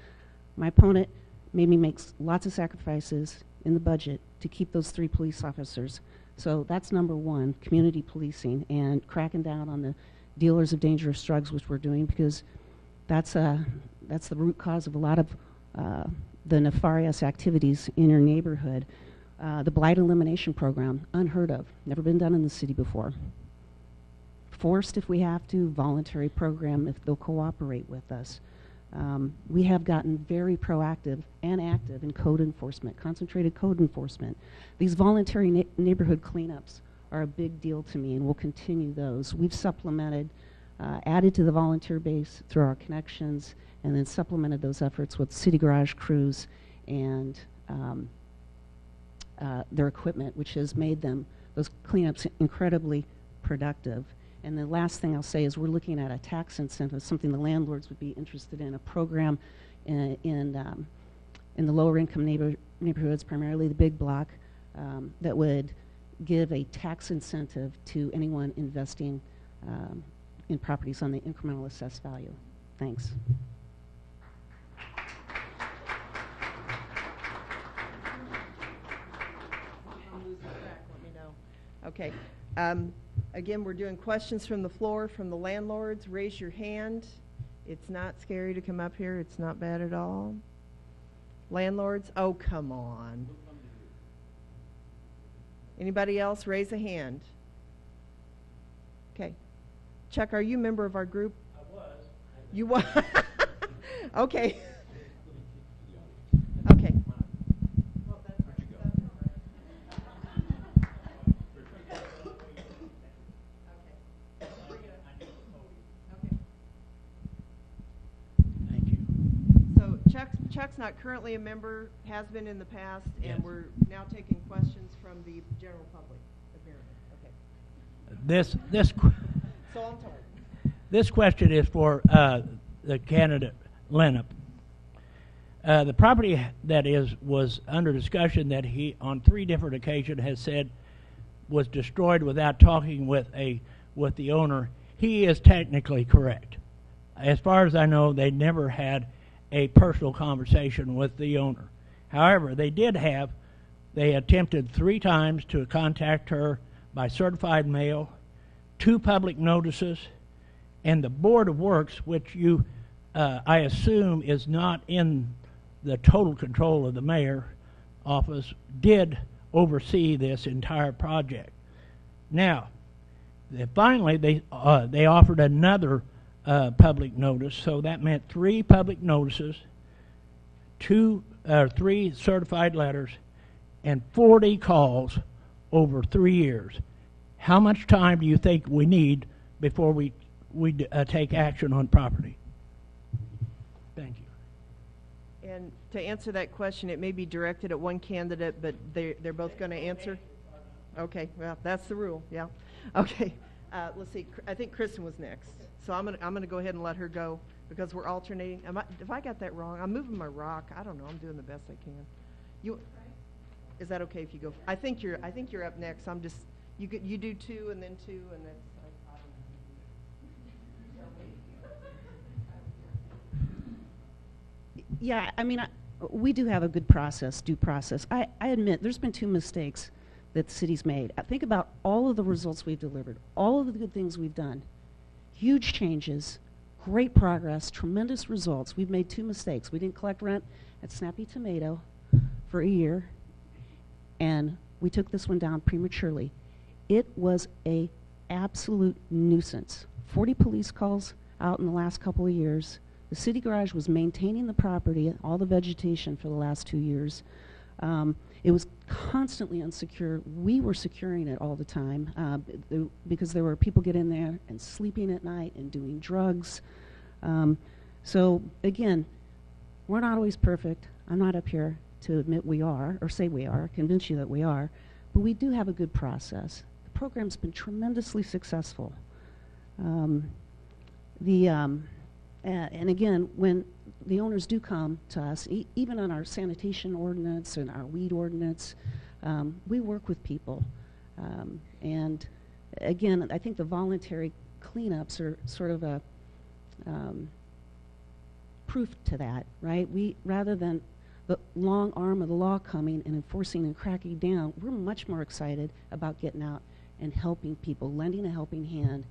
My opponent made me make lots of sacrifices in the budget to keep those 3 police officers. So that's number 1, community policing and cracking down on the dealers of dangerous drugs, which we're doing, because that's the root cause of a lot of the nefarious activities in your neighborhood. The blight elimination program, unheard of, never been done in the city before. Forced if we have to, voluntary program if they'll cooperate with us. We have gotten very proactive and active in code enforcement, concentrated code enforcement. These voluntary neighborhood cleanups are a big deal to me, and we'll continue those. We've supplemented, added to the volunteer base through our connections, and then supplemented those efforts with city garage crews and their equipment, which has made those cleanups incredibly productive. And the last thing I'll say is we're looking at a tax incentive, something the landlords would be interested in, a program in the lower income neighborhoods, primarily the big block, that would give a tax incentive to anyone investing in properties on the incremental assessed value. Thanks. Okay. Again, we're doing questions from the floor from the landlords. Raise your hand. It's not scary to come up here. It's not bad at all. Landlords? Oh, come on. Anybody else? Raise a hand. Okay. Chuck, are you a member of our group? I was. You was? Okay. Okay. Chuck's not currently a member, has been in the past, Yes. and we're now taking questions from the general public, apparently. Okay. So I'm told. This question is for the candidate Lenup. The property that was under discussion that he on 3 different occasions has said was destroyed without talking with the owner. He is technically correct. As far as I know, they never had a personal conversation with the owner. However, they attempted 3 times to contact her by certified mail, 2 public notices, and the Board of Works, which I assume is not in the total control of the mayor office, did oversee this entire project. Now, finally, they offered another public notice, so that meant 3 public notices, 3 certified letters, and 40 calls over 3 years. How much time do you think we need before we take action on property? Thank you. And to answer that question, it may be directed at one candidate, but they're both going to answer? Okay, well, that's the rule, yeah. Okay, let's see. I think Kristen was next. So I'm gonna go ahead and let her go because we're alternating. If I got that wrong, I'm moving my rock. I don't know. I'm doing the best I can. Is that okay if you go? I think you're up next. I'm just You do 2 and then 2 and then, I don't know. Yeah, I mean, we do have a good process, due process. I admit there's been 2 mistakes that the city's made. I think about all of the results we've delivered, all of the good things we've done, huge changes, great progress, tremendous results. We've made 2 mistakes. We didn't collect rent at Snappy Tomato for a year, and we took this one down prematurely. It was a absolute nuisance. 40 police calls out in the last couple of years. The city garage was maintaining the property, all the vegetation for the last 2 years. It was constantly unsecure. We were securing it all the time because there were people get in there and sleeping at night and doing drugs. So again, we're not always perfect. I'm not up here to admit we are, or say we are, convince you that we are, but we do have a good process. The program's been tremendously successful. And again, when the owners do come to us, even on our sanitation ordinance and our weed ordinance, we work with people. And again, I think the voluntary cleanups are sort of a proof to that, right? Rather than the long arm of the law coming and enforcing and cracking down, we're much more excited about getting out and helping people, lending a helping hand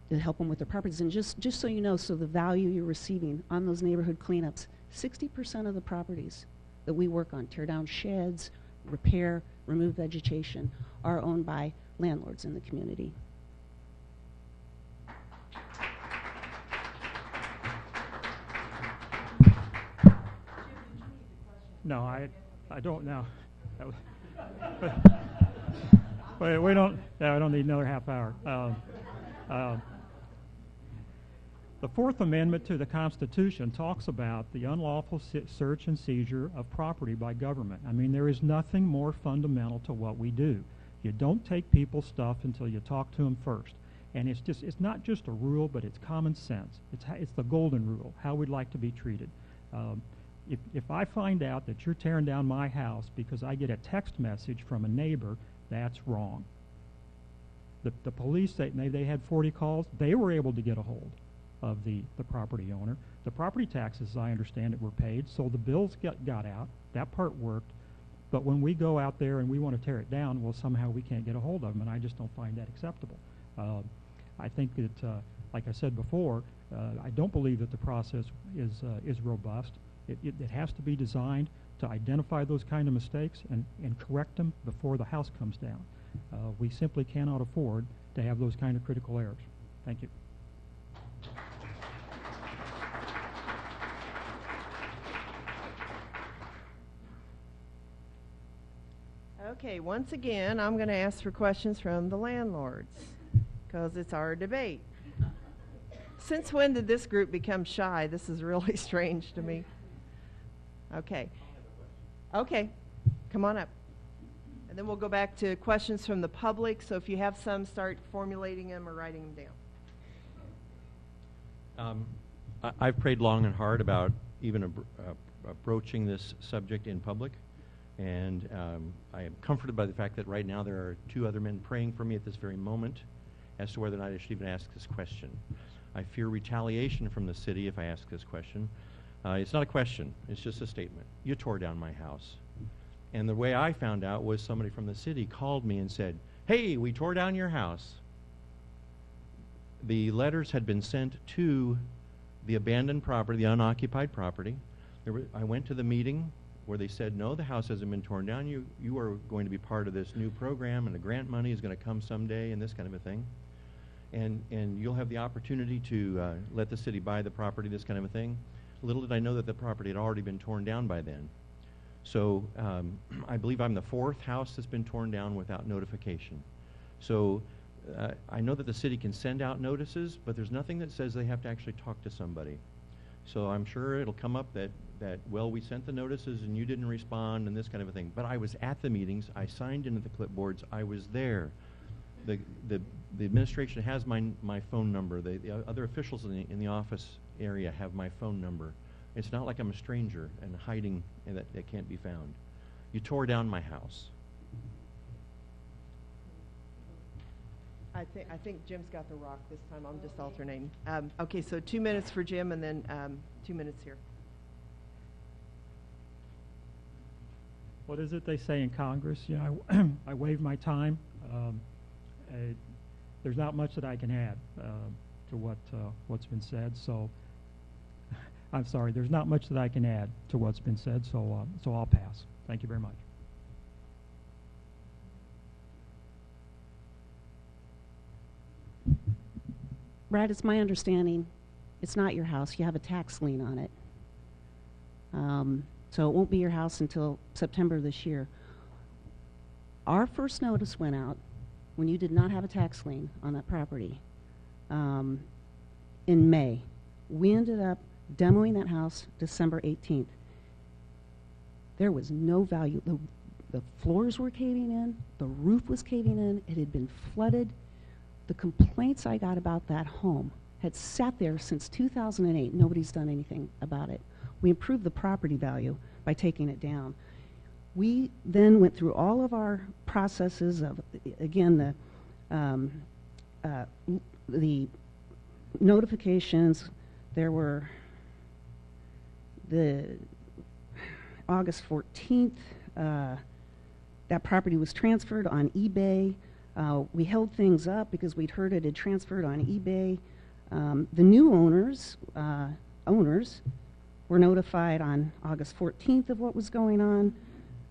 to help them with their properties. And just so you know, so the value you're receiving on those neighborhood cleanups, 60% of the properties that we work on, tear down sheds, repair, remove vegetation, are owned by landlords in the community. No, I don't know. But we don't. I don't need another half hour. The Fourth Amendment to the Constitution talks about the unlawful search and seizure of property by government. I mean, there is nothing more fundamental to what we do. You don't take people's stuff until you talk to them first. And it's not just a rule, but it's common sense. It's the golden rule, how we'd like to be treated. If I find out that you're tearing down my house because I get a text message from a neighbor, that's wrong. The police, they had 40 calls. They were able to get a hold of the property owner. The property taxes, as I understand it, were paid, so the bills got out. That part worked. But when we go out there and we want to tear it down, well, somehow we can't get a hold of them, and I just don't find that acceptable. I think that, like I said before, I don't believe that the process is robust. It has to be designed to identify those kind of mistakes and correct them before the house comes down. We simply cannot afford to have those kind of critical errors. Thank you. Okay, once again, I'm going to ask for questions from the landlords because it's our debate. Since when did this group become shy? This is really strange to me. Okay. Okay, come on up. And then we'll go back to questions from the public. So if you have some, start formulating them or writing them down. I've prayed long and hard about even broaching this subject in public. And I am comforted by the fact that right now there are 2 other men praying for me at this very moment as to whether or not I should even ask this question. I fear retaliation from the city if I ask this question. It's not a question, it's just a statement. You tore down my house. And the way I found out was somebody from the city called me and said, "Hey, we tore down your house." The letters had been sent to the abandoned property, the unoccupied property. I went to the meeting where they said, no, the house hasn't been torn down. You are going to be part of this new program, and the grant money is going to come someday, and this kind of a thing. And you'll have the opportunity to let the city buy the property, this kind of a thing. Little did I know that the property had already been torn down by then. So I believe I'm the 4th house that's been torn down without notification. So I know that the city can send out notices, but there's nothing that says they have to actually talk to somebody. So I'm sure it'll come up that well, we sent the notices and you didn't respond and this kind of a thing. But I was at the meetings. I signed into the clipboards. I was there. The administration has my phone number. The other officials in the office area have my phone number. It's not like I'm a stranger and hiding and that can't be found. You tore down my house. I think Jim's got the rock this time. I'm just alternating. Okay, so 2 minutes for Jim, and then 2 minutes here. What is it they say in Congress? You know, I waive my time. There's not much that I can add to what's been said. So I'm sorry. There's not much that I can add to what's been said. So I'll pass. Thank you very much. Brad, it's my understanding it's not your house. You have a tax lien on it. So it won't be your house until September this year. Our first notice went out when you did not have a tax lien on that property in May. We ended up demoing that house December 18th. There was no value. The floors were caving in. The roof was caving in. It had been flooded. The complaints I got about that home had sat there since 2008. Nobody's done anything about it. We improved the property value by taking it down. We then went through all of our processes of, again, the notifications. There were the August 14th, that property was transferred on eBay. We held things up because we'd heard it had transferred on eBay. The new owners were notified on August 14th of what was going on.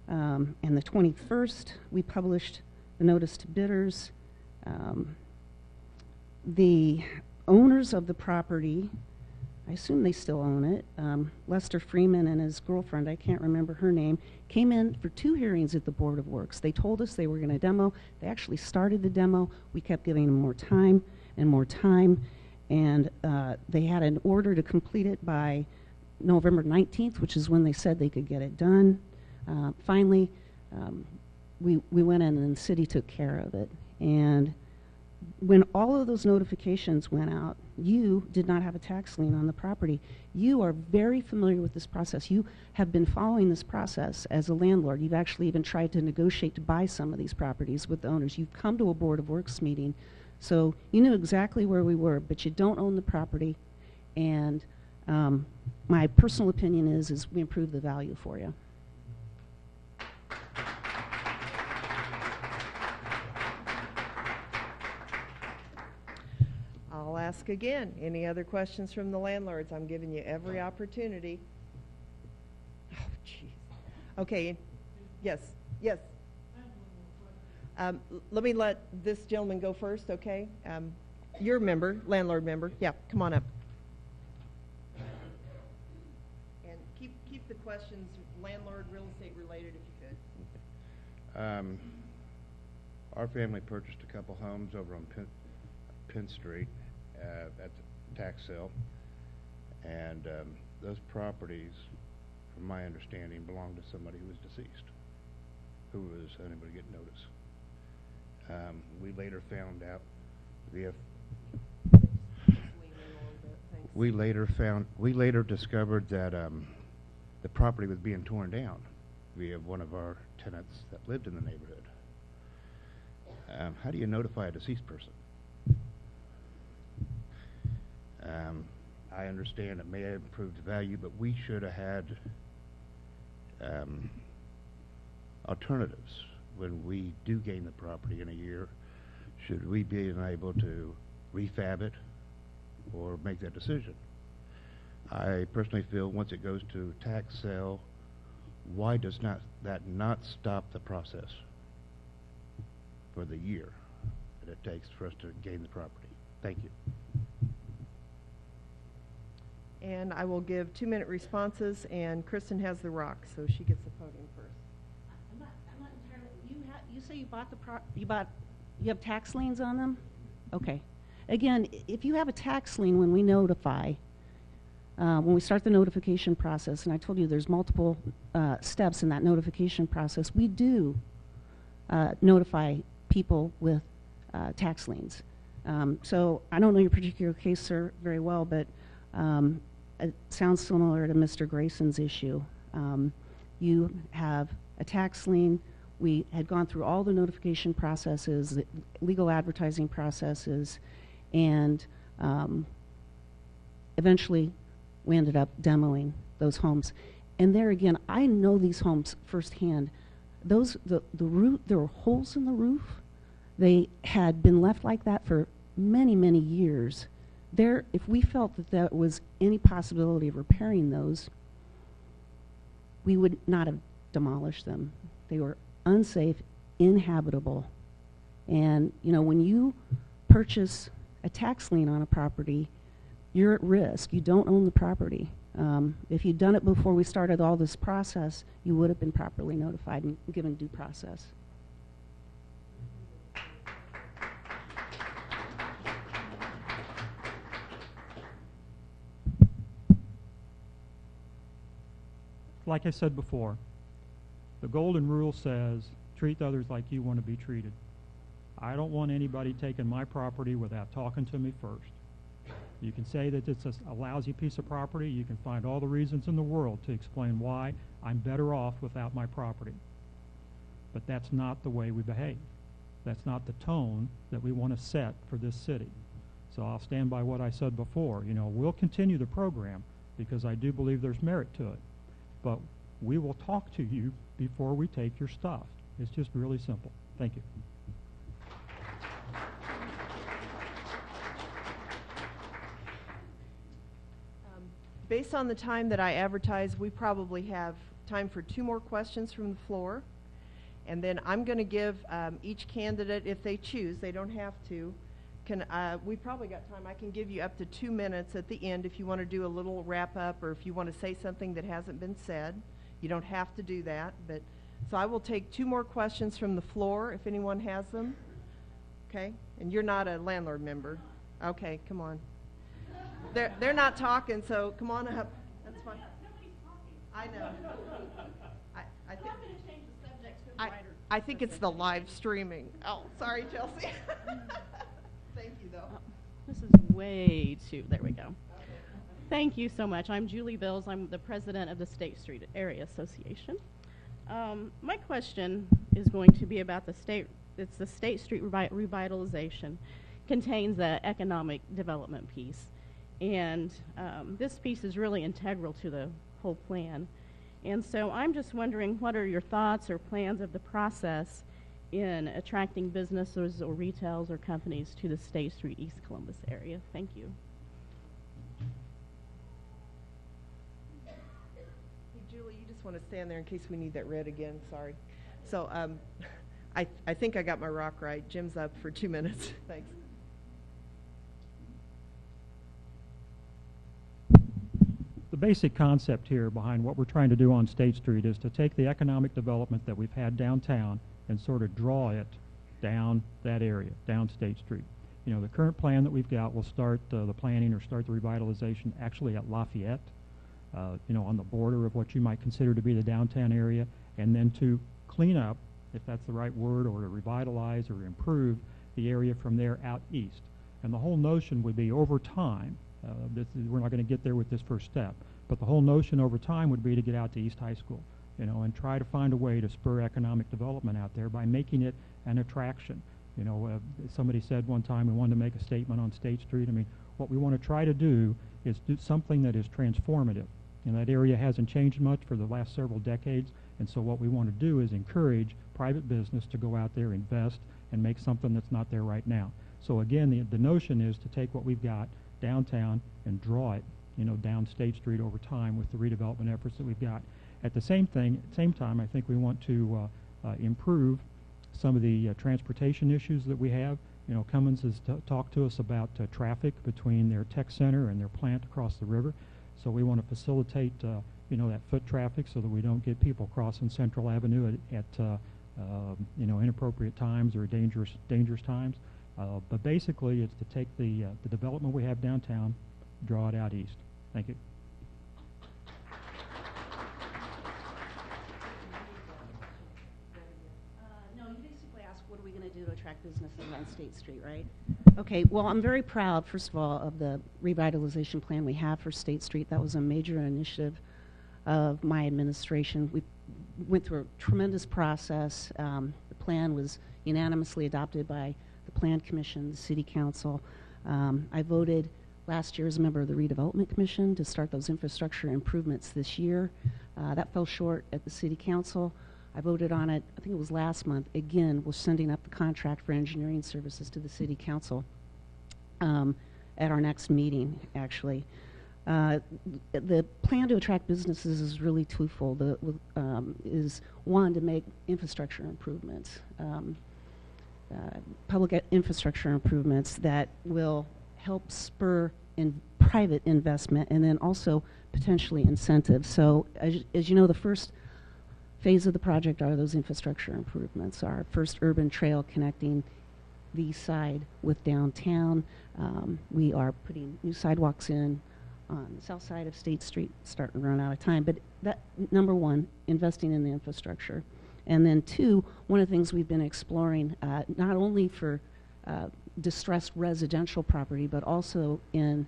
And the 21st, we published the notice to bidders. The owners of the property, I assume they still own it, Lester Freeman and his girlfriend, I can't remember her name, came in for 2 hearings at the Board of Works. They told us they were going to demo. They actually started the demo. We kept giving them more time and more time. And they had an order to complete it by November 19th, which is when they said they could get it done. Finally, we went in and the city took care of it. And when all of those notifications went out, you did not have a tax lien on the property. You are very familiar with this process. You have been following this process as a landlord. You've actually even tried to negotiate to buy some of these properties with the owners. You've come to a Board of Works meeting, so you knew exactly where we were, but you don't own the property. And my personal opinion is we improved the value for you. I'll ask again. Any other questions from the landlords? I'm giving you every opportunity. Oh, jeez. Okay. Yes. Yes. Let me let this gentleman go first, okay? You're a member, landlord member. Yeah, come on up. And keep the questions landlord, real estate related if you could. Our family purchased a couple homes over on Penn Street. That's a tax sale, and those properties, from my understanding, belonged to somebody who was deceased, who was unable to get notice. We later found out we later discovered that the property was being torn down via one of our tenants that lived in the neighborhood. How do you notify a deceased person? I understand it may have improved the value, but we should have had alternatives. When we do gain the property in a year, should we be able to refab it or make that decision? I personally feel once it goes to tax sale, why does that not stop the process for the year that it takes for us to gain the property? Thank you. And I will give 2-minute responses, and Kristen has the rock, so she gets the podium first. I'm not entirely. You say you bought you have tax liens on them? Okay. Again, if you have a tax lien when we notify, when we start the notification process, and I told you there's multiple steps in that notification process, we do notify people with tax liens. So I don't know your particular case, sir, very well, but it sounds similar to Mr. Grayson's issue. You have a tax lien We had gone through all the notification processes, the legal advertising processes, and eventually we ended up demoing those homes. And there again, I know these homes firsthand. The roof, there were holes in the roof. They had been left like that for many, many years. If we felt that there was any possibility of repairing those, we would not have demolished them. They were unsafe, inhabitable. And, you know, when you purchase a tax lien on a property, you're at risk. You don't own the property. If you'd done it before we started all this process, you would have been properly notified and given due process. Like I said before, the golden rule says, treat others like you want to be treated. I don't want anybody taking my property without talking to me first. You can say that it's a lousy piece of property. You can find all the reasons in the world to explain why I'm better off without my property. But that's not the way we behave. That's not the tone that we want to set for this city. So I'll stand by what I said before. You know, we'll continue the program because I do believe there's merit to it. But we will talk to you before we take your stuff. It's just really simple. Thank you. Based on the time that I advertise, we probably have time for 2 more questions from the floor. And then I'm going to give each candidate, if they choose, they don't have to, we probably got time. I can give you up to 2 minutes at the end if you want to do a little wrap up or if you want to say something that hasn't been said. You don't have to do that. So I will take 2 more questions from the floor if anyone has them. Okay? And you're not a landlord member. Okay, come on. They're not talking, so come on up. That's fine. Nobody's talking. I know. I think. I'm going to change the subject to a wider. I think it's the live streaming. Oh, sorry, Chelsea. Thank you, though. This is way too. There we go. Thank you so much. I'm Julie Bills. I'm the president of the State Street Area Association. My question is going to be about the state. It's the State Street revitalization. Contains the economic development piece. And this piece is really integral to the whole plan. And so I'm just wondering, what are your thoughts or plans of the process in attracting businesses or retails or companies to the State Street, East Columbus area? Thank you. Hey, Julie, you just want to stand there in case we need that read again. Sorry. So I think I got my rock right. Jim's up for 2 minutes. Thanks. The basic concept here behind what we're trying to do on State Street is to take the economic development that we've had downtown and sort of draw it down that area, down State Street. You know, the current plan that we've got will start the planning or start the revitalization actually at Lafayette, you know, on the border of what you might consider to be the downtown area, and then to clean up, if that's the right word, or to revitalize or improve the area from there out east. And the whole notion would be over time, we're not going to get there with this first step, but the whole notion over time would be to get out to East High School, you know, and try to find a way to spur economic development out there by making it an attraction. You know, somebody said one time we wanted to make a statement on State Street. I mean, what we want to try to do is do something that is transformative. And that area hasn't changed much for the last several decades, and so what we want to do is encourage private business to go out there, invest, and make something that's not there right now. So again, the notion is to take what we've got downtown and draw it, you know, down State Street over time with the redevelopment efforts that we've got. At the same time, I think we want to improve some of the transportation issues that we have. You know, Cummins has talked to us about traffic between their tech center and their plant across the river. So we want to facilitate, you know, that foot traffic so that we don't get people crossing Central Avenue at you know, inappropriate times or dangerous times. But basically, it's to take the development we have downtown, draw it out east. Thank you. No, you basically asked, what are we going to do to attract businesses on State Street, right? Okay, well, I'm very proud, first of all, of the revitalization plan we have for State Street. That was a major initiative of my administration. We went through a tremendous process. The plan was unanimously adopted by the Plan Commission, the City Council. I voted last year as a member of the Redevelopment Commission to start those infrastructure improvements this year. That fell short at the City Council. I voted on it, I think it was last month. Again, we're sending up the contract for engineering services to the City Council at our next meeting, actually. The plan to attract businesses is really twofold. Is one, to make infrastructure improvements, public infrastructure improvements that will help spur in private investment, and then also potentially incentives. So as you know, the first phase of the project are those infrastructure improvements. Our first urban trail connecting the east side with downtown. We are putting new sidewalks in on the south side of State Street, starting to run out of time. But that, number one, investing in the infrastructure. And then two, one of the things we've been exploring, not only for distressed residential property, but also in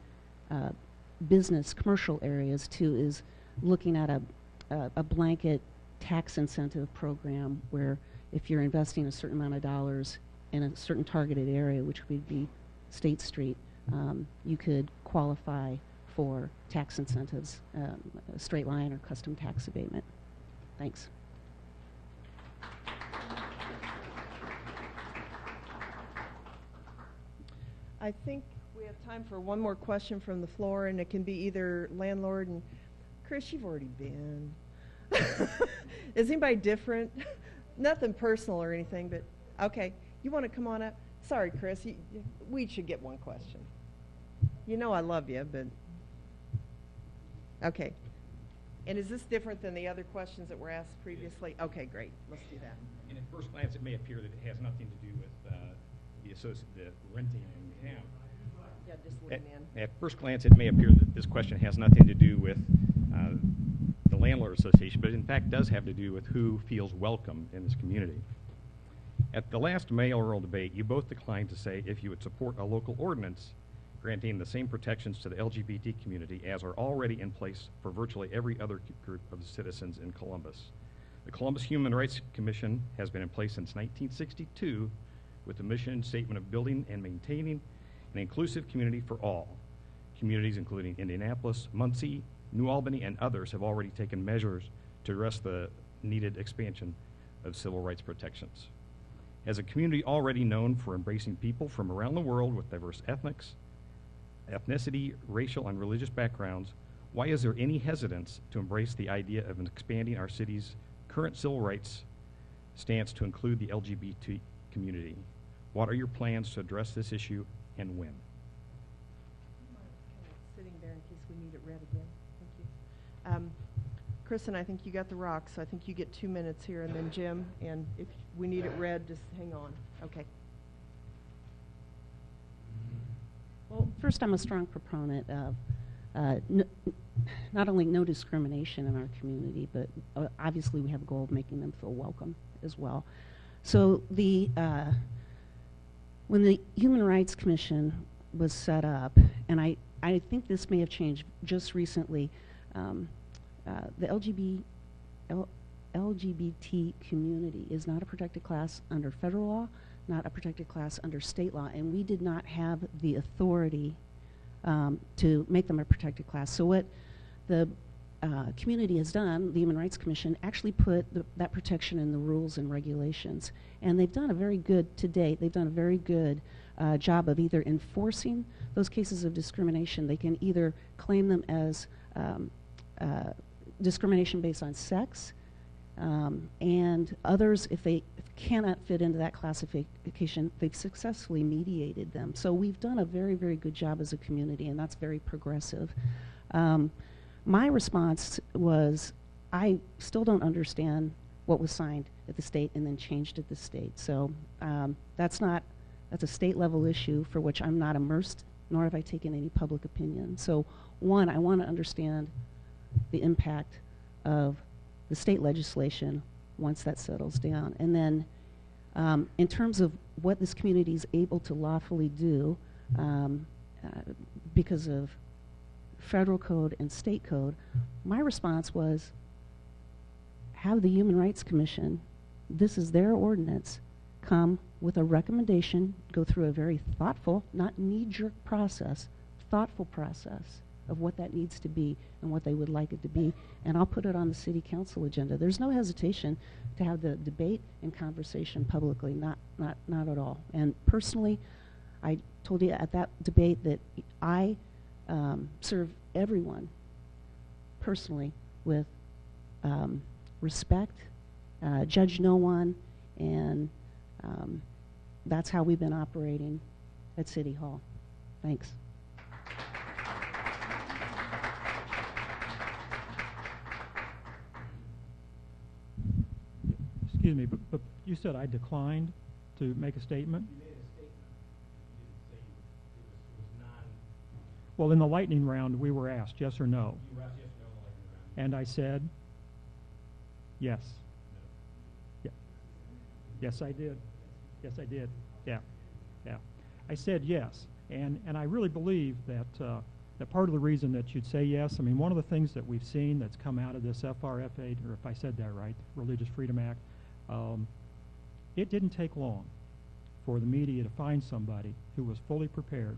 business, commercial areas too, is looking at a blanket tax incentive program where if you're investing a certain amount of dollars in a certain targeted area, which would be State Street, you could qualify for tax incentives, a straight line or custom tax abatement. Thanks. I think we have time for one more question from the floor, and it can be either landlord and Chris, you've already been. Is anybody different? Nothing personal or anything, but okay. You want to come on up? Sorry, Chris. We should get one question. You know I love you, but okay. And is this different than the other questions that were asked previously? Okay, great. Let's do that. And at first glance, it may appear that it has nothing to do with the renting in town. Yeah, just lean in. At first glance, it may appear that this question has nothing to do with the Landlord Association, but in fact does have to do with who feels welcome in this community. At the last mayoral debate, you both declined to say if you would support a local ordinance granting the same protections to the LGBT community as are already in place for virtually every other group of citizens in Columbus. The Columbus Human Rights Commission has been in place since 1962 with the mission statement of building and maintaining an inclusive community for all. Communities including Indianapolis, Muncie, New Albany, and others have already taken measures to address the needed expansion of civil rights protections. As a community already known for embracing people from around the world with diverse ethnicity, racial, and religious backgrounds, why is there any hesitance to embrace the idea of expanding our city's current civil rights stance to include the LGBT community? What are your plans to address this issue and when? Sitting there in case we need it read again. Thank you. Kristen, I think you got the rock, so I think you get 2 minutes here, and then Jim, and if we need it read, just hang on. Okay. Well, first, I'm a strong proponent of not only no discrimination in our community, but obviously we have a goal of making them feel welcome as well. So when the Human Rights Commission was set up, and I think this may have changed just recently, the LGBT community is not a protected class under federal law, not a protected class under state law, and we did not have the authority to make them a protected class. So what the community has done, the Human Rights Commission, actually put that protection in the rules and regulations. And they've done a very good, to date, they've done a very good job of either enforcing those cases of discrimination. They can either claim them as discrimination based on sex, and others, if they cannot fit into that classification, they've successfully mediated them. So we've done a very, very good job as a community, and that's very progressive. My response was, I still don't understand what was signed at the state and then changed at the state. So that's a state level issue for which I'm not immersed, nor have I taken any public opinion. So one, I want to understand the impact of the state legislation once that settles down. And then in terms of what this community is able to lawfully do because of federal code and state code, my response was, have the Human Rights Commission, this is their ordinance, come with a recommendation, go through a very thoughtful, not knee-jerk process, thoughtful process of what that needs to be and what they would like it to be, and I'll put it on the city council agenda. There's no hesitation to have the debate and conversation publicly, not at all. And personally, I told you at that debate that I serve everyone personally with respect, judge no one, and that's how we've been operating at City Hall. Thanks. Excuse me, but you said I declined to make a statement? You made a statement. You didn't say it was non. Well, in the lightning round, we were asked yes or no. You were asked yes or no in the lightning round. And I said yes. No. Yeah. Yes, I did. Yes, I did. Yeah. Yeah. I said yes. And I really believe that that part of the reason that you'd say yes, I mean, one of the things that we've seen that's come out of this FRFA, or if I said that right, Religious Freedom Act, it didn't take long for the media to find somebody who was fully prepared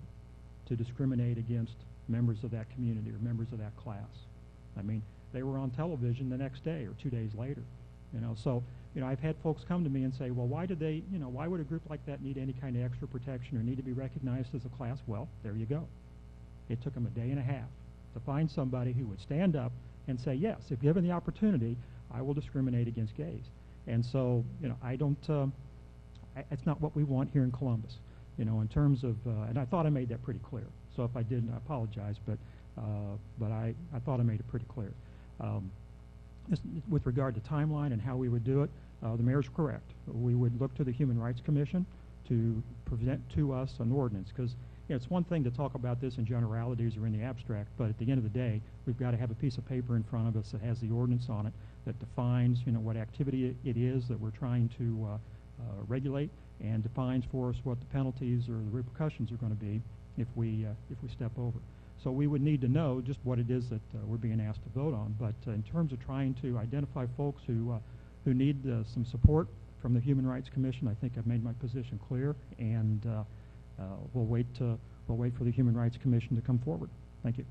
to discriminate against members of that community or members of that class. I mean, they were on television the next day or 2 days later. You know, so, you know, I've had folks come to me and say, well, why did they, you know, why would a group like that need any kind of extra protection or need to be recognized as a class? Well, there you go. It took them a day and a half to find somebody who would stand up and say, yes, if given the opportunity, I will discriminate against gays. And so, you know, I don't, it's not what we want here in Columbus, you know, in terms of, and I thought I made that pretty clear. So if I didn't, I apologize, but I thought I made it pretty clear. With regard to timeline and how we would do it, the mayor's correct. We would look to the Human Rights Commission to present to us an ordinance, because you know, it's one thing to talk about this in generalities or in the abstract, but at the end of the day, we've got to have a piece of paper in front of us that has the ordinance on it that defines, you know, what activity it is that we're trying to regulate, and defines for us what the penalties or the repercussions are going to be if we step over. So we would need to know just what it is that we're being asked to vote on. But in terms of trying to identify folks who need some support from the Human Rights Commission, I think I've made my position clear, and we'll wait for the Human Rights Commission to come forward. Thank you.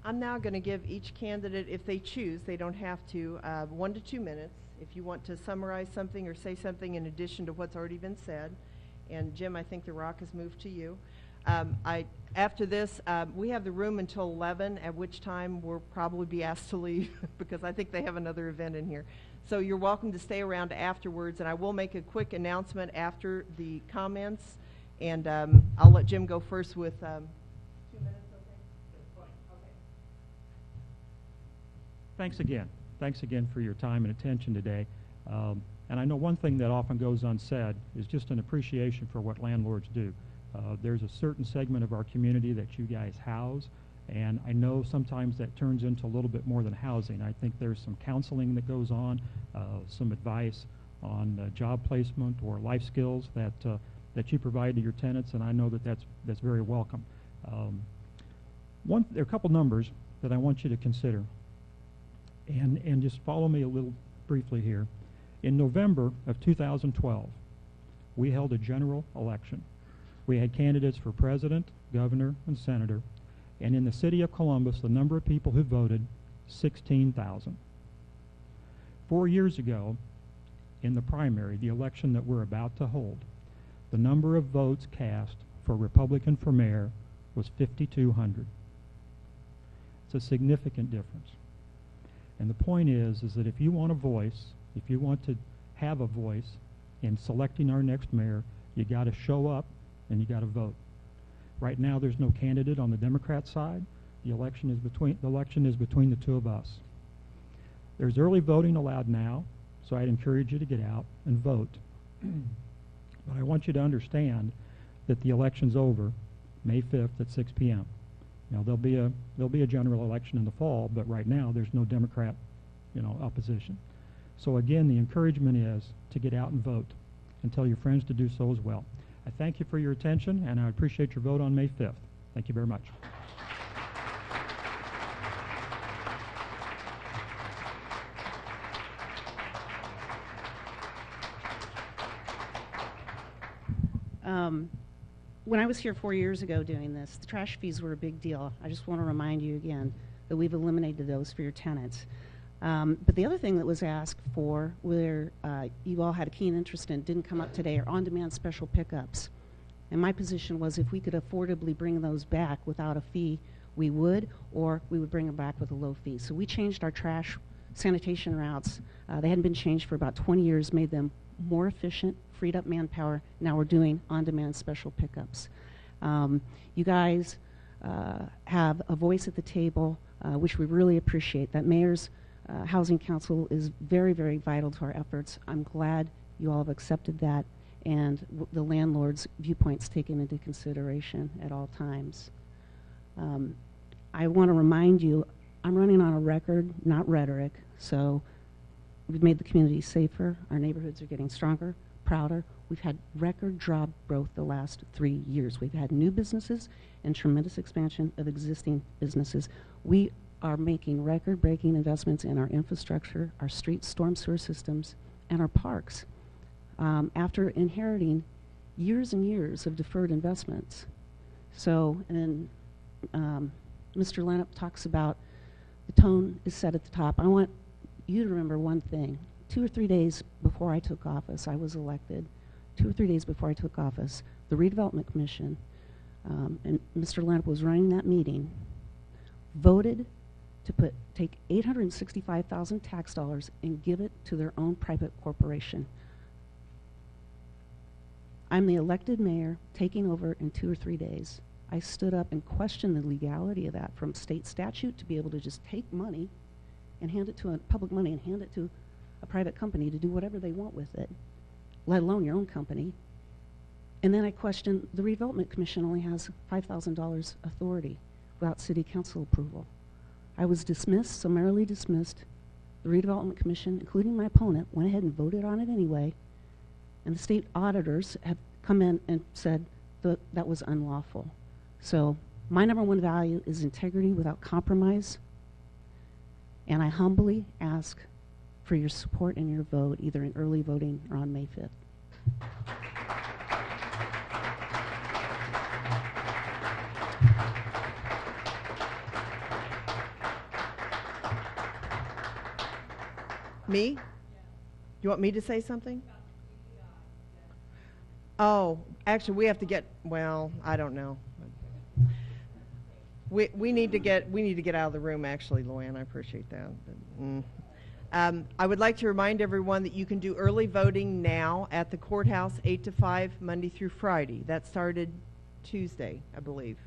I'm now going to give each candidate, if they choose, they don't have to, 1 to 2 minutes. If you want to summarize something or say something in addition to what's already been said. And Jim, I think the rock has moved to you. After this, we have the room until 11, at which time we'll probably be asked to leave because I think they have another event in here. So you're welcome to stay around afterwards, and I will make a quick announcement after the comments, and I'll let Jim go first with 2 minutes, okay? That's fine. Okay. Thanks again. Thanks again for your time and attention today. And I know one thing that often goes unsaid is just an appreciation for what landlords do. There's a certain segment of our community that you guys house, and I know sometimes that turns into a little bit more than housing. I think there's some counseling that goes on, some advice on job placement or life skills that you provide to your tenants, and I know that that's very welcome. There are a couple numbers that I want you to consider, and just follow me a little briefly here. In November of 2012, we held a general election. We had candidates for president, governor, and senator, and in the city of Columbus, the number of people who voted, 16,000. 4 years ago, in the primary, the election that we're about to hold, the number of votes cast for Republican for mayor was 5,200. It's a significant difference. And the point is that if you want a voice, if you want to have a voice in selecting our next mayor, you got to show up and you got to vote. Right now, there's no candidate on the Democrat side. The election is between the two of us. There's early voting allowed now, so I'd encourage you to get out and vote. But I want you to understand that the election's over May 5th at 6 p.m. Now there'll be a general election in the fall, but right now there's no Democrat, opposition. So again, the encouragement is to get out and vote. and tell your friends to do so as well. I thank you for your attention, and I appreciate your vote on May 5th. Thank you very much. When I was here 4 years ago doing this, the trash fees were a big deal. I just want to remind you again that we've eliminated those for your tenants. But the other thing that was asked for, where you all had a keen interest in, didn't come up today, are on-demand special pickups. And my position was if we could affordably bring those back without a fee, we would, or we would bring them back with a low fee. So we changed our trash sanitation routes. They hadn't been changed for about 20 years, made them more efficient, freed up manpower. Now we're doing on-demand special pickups. You guys have a voice at the table, which we really appreciate. That Mayor's Housing Council is very, very vital to our efforts. I'm glad you all have accepted that, and the landlord's viewpoints taken into consideration at all times. I want to remind you, I'm running on a record, not rhetoric, so we've made the community safer. Our neighborhoods are getting stronger, prouder. We've had record job growth the last 3 years. We've had new businesses and tremendous expansion of existing businesses. We are making record-breaking investments in our infrastructure, our street storm sewer systems, and our parks after inheriting years and years of deferred investments. So, and then Mr. Lenup talks about the tone is set at the top. I want you to remember one thing. 2 or 3 days before I took office, I was elected. 2 or 3 days before I took office, the Redevelopment Commission, and Mr. Lenup was running that meeting, voted to take $865,000 tax dollars and give it to their own private corporation. I'm the elected mayor taking over in 2 or 3 days. I stood up and questioned the legality of that from state statute to be able to just take money and hand it to public money and hand it to a private company to do whatever they want with it, let alone your own company. And then I questioned the Redevelopment Commission only has $5,000 authority without city council approval. I was dismissed, summarily dismissed. The Redevelopment Commission, including my opponent, went ahead and voted on it anyway. And the state auditors have come in and said that was unlawful. So my #1 value is integrity without compromise. And I humbly ask for your support and your vote, either in early voting or on May 5th. Me? You want me to say something? Oh, actually, we have to get, well, I don't know. We need to get out of the room, actually, Luann. I appreciate that. But, I would like to remind everyone that you can do early voting now at the courthouse, 8 to 5, Monday through Friday. That started Tuesday, I believe.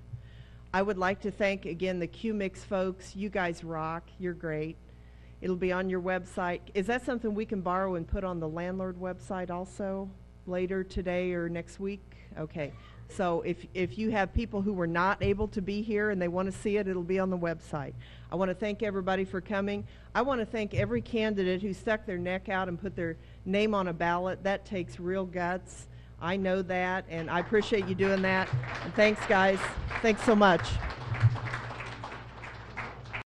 I would like to thank, again, the QMix folks. You guys rock. You're great. It'll be on your website. Is that something we can borrow and put on the Landlord website also later today or next week? Okay. So if you have people who were not able to be here and they want to see it, it'll be on the website. I want to thank everybody for coming. I want to thank every candidate who stuck their neck out and put their name on a ballot. That takes real guts. I know that, and I appreciate you doing that. And thanks, guys. Thanks so much.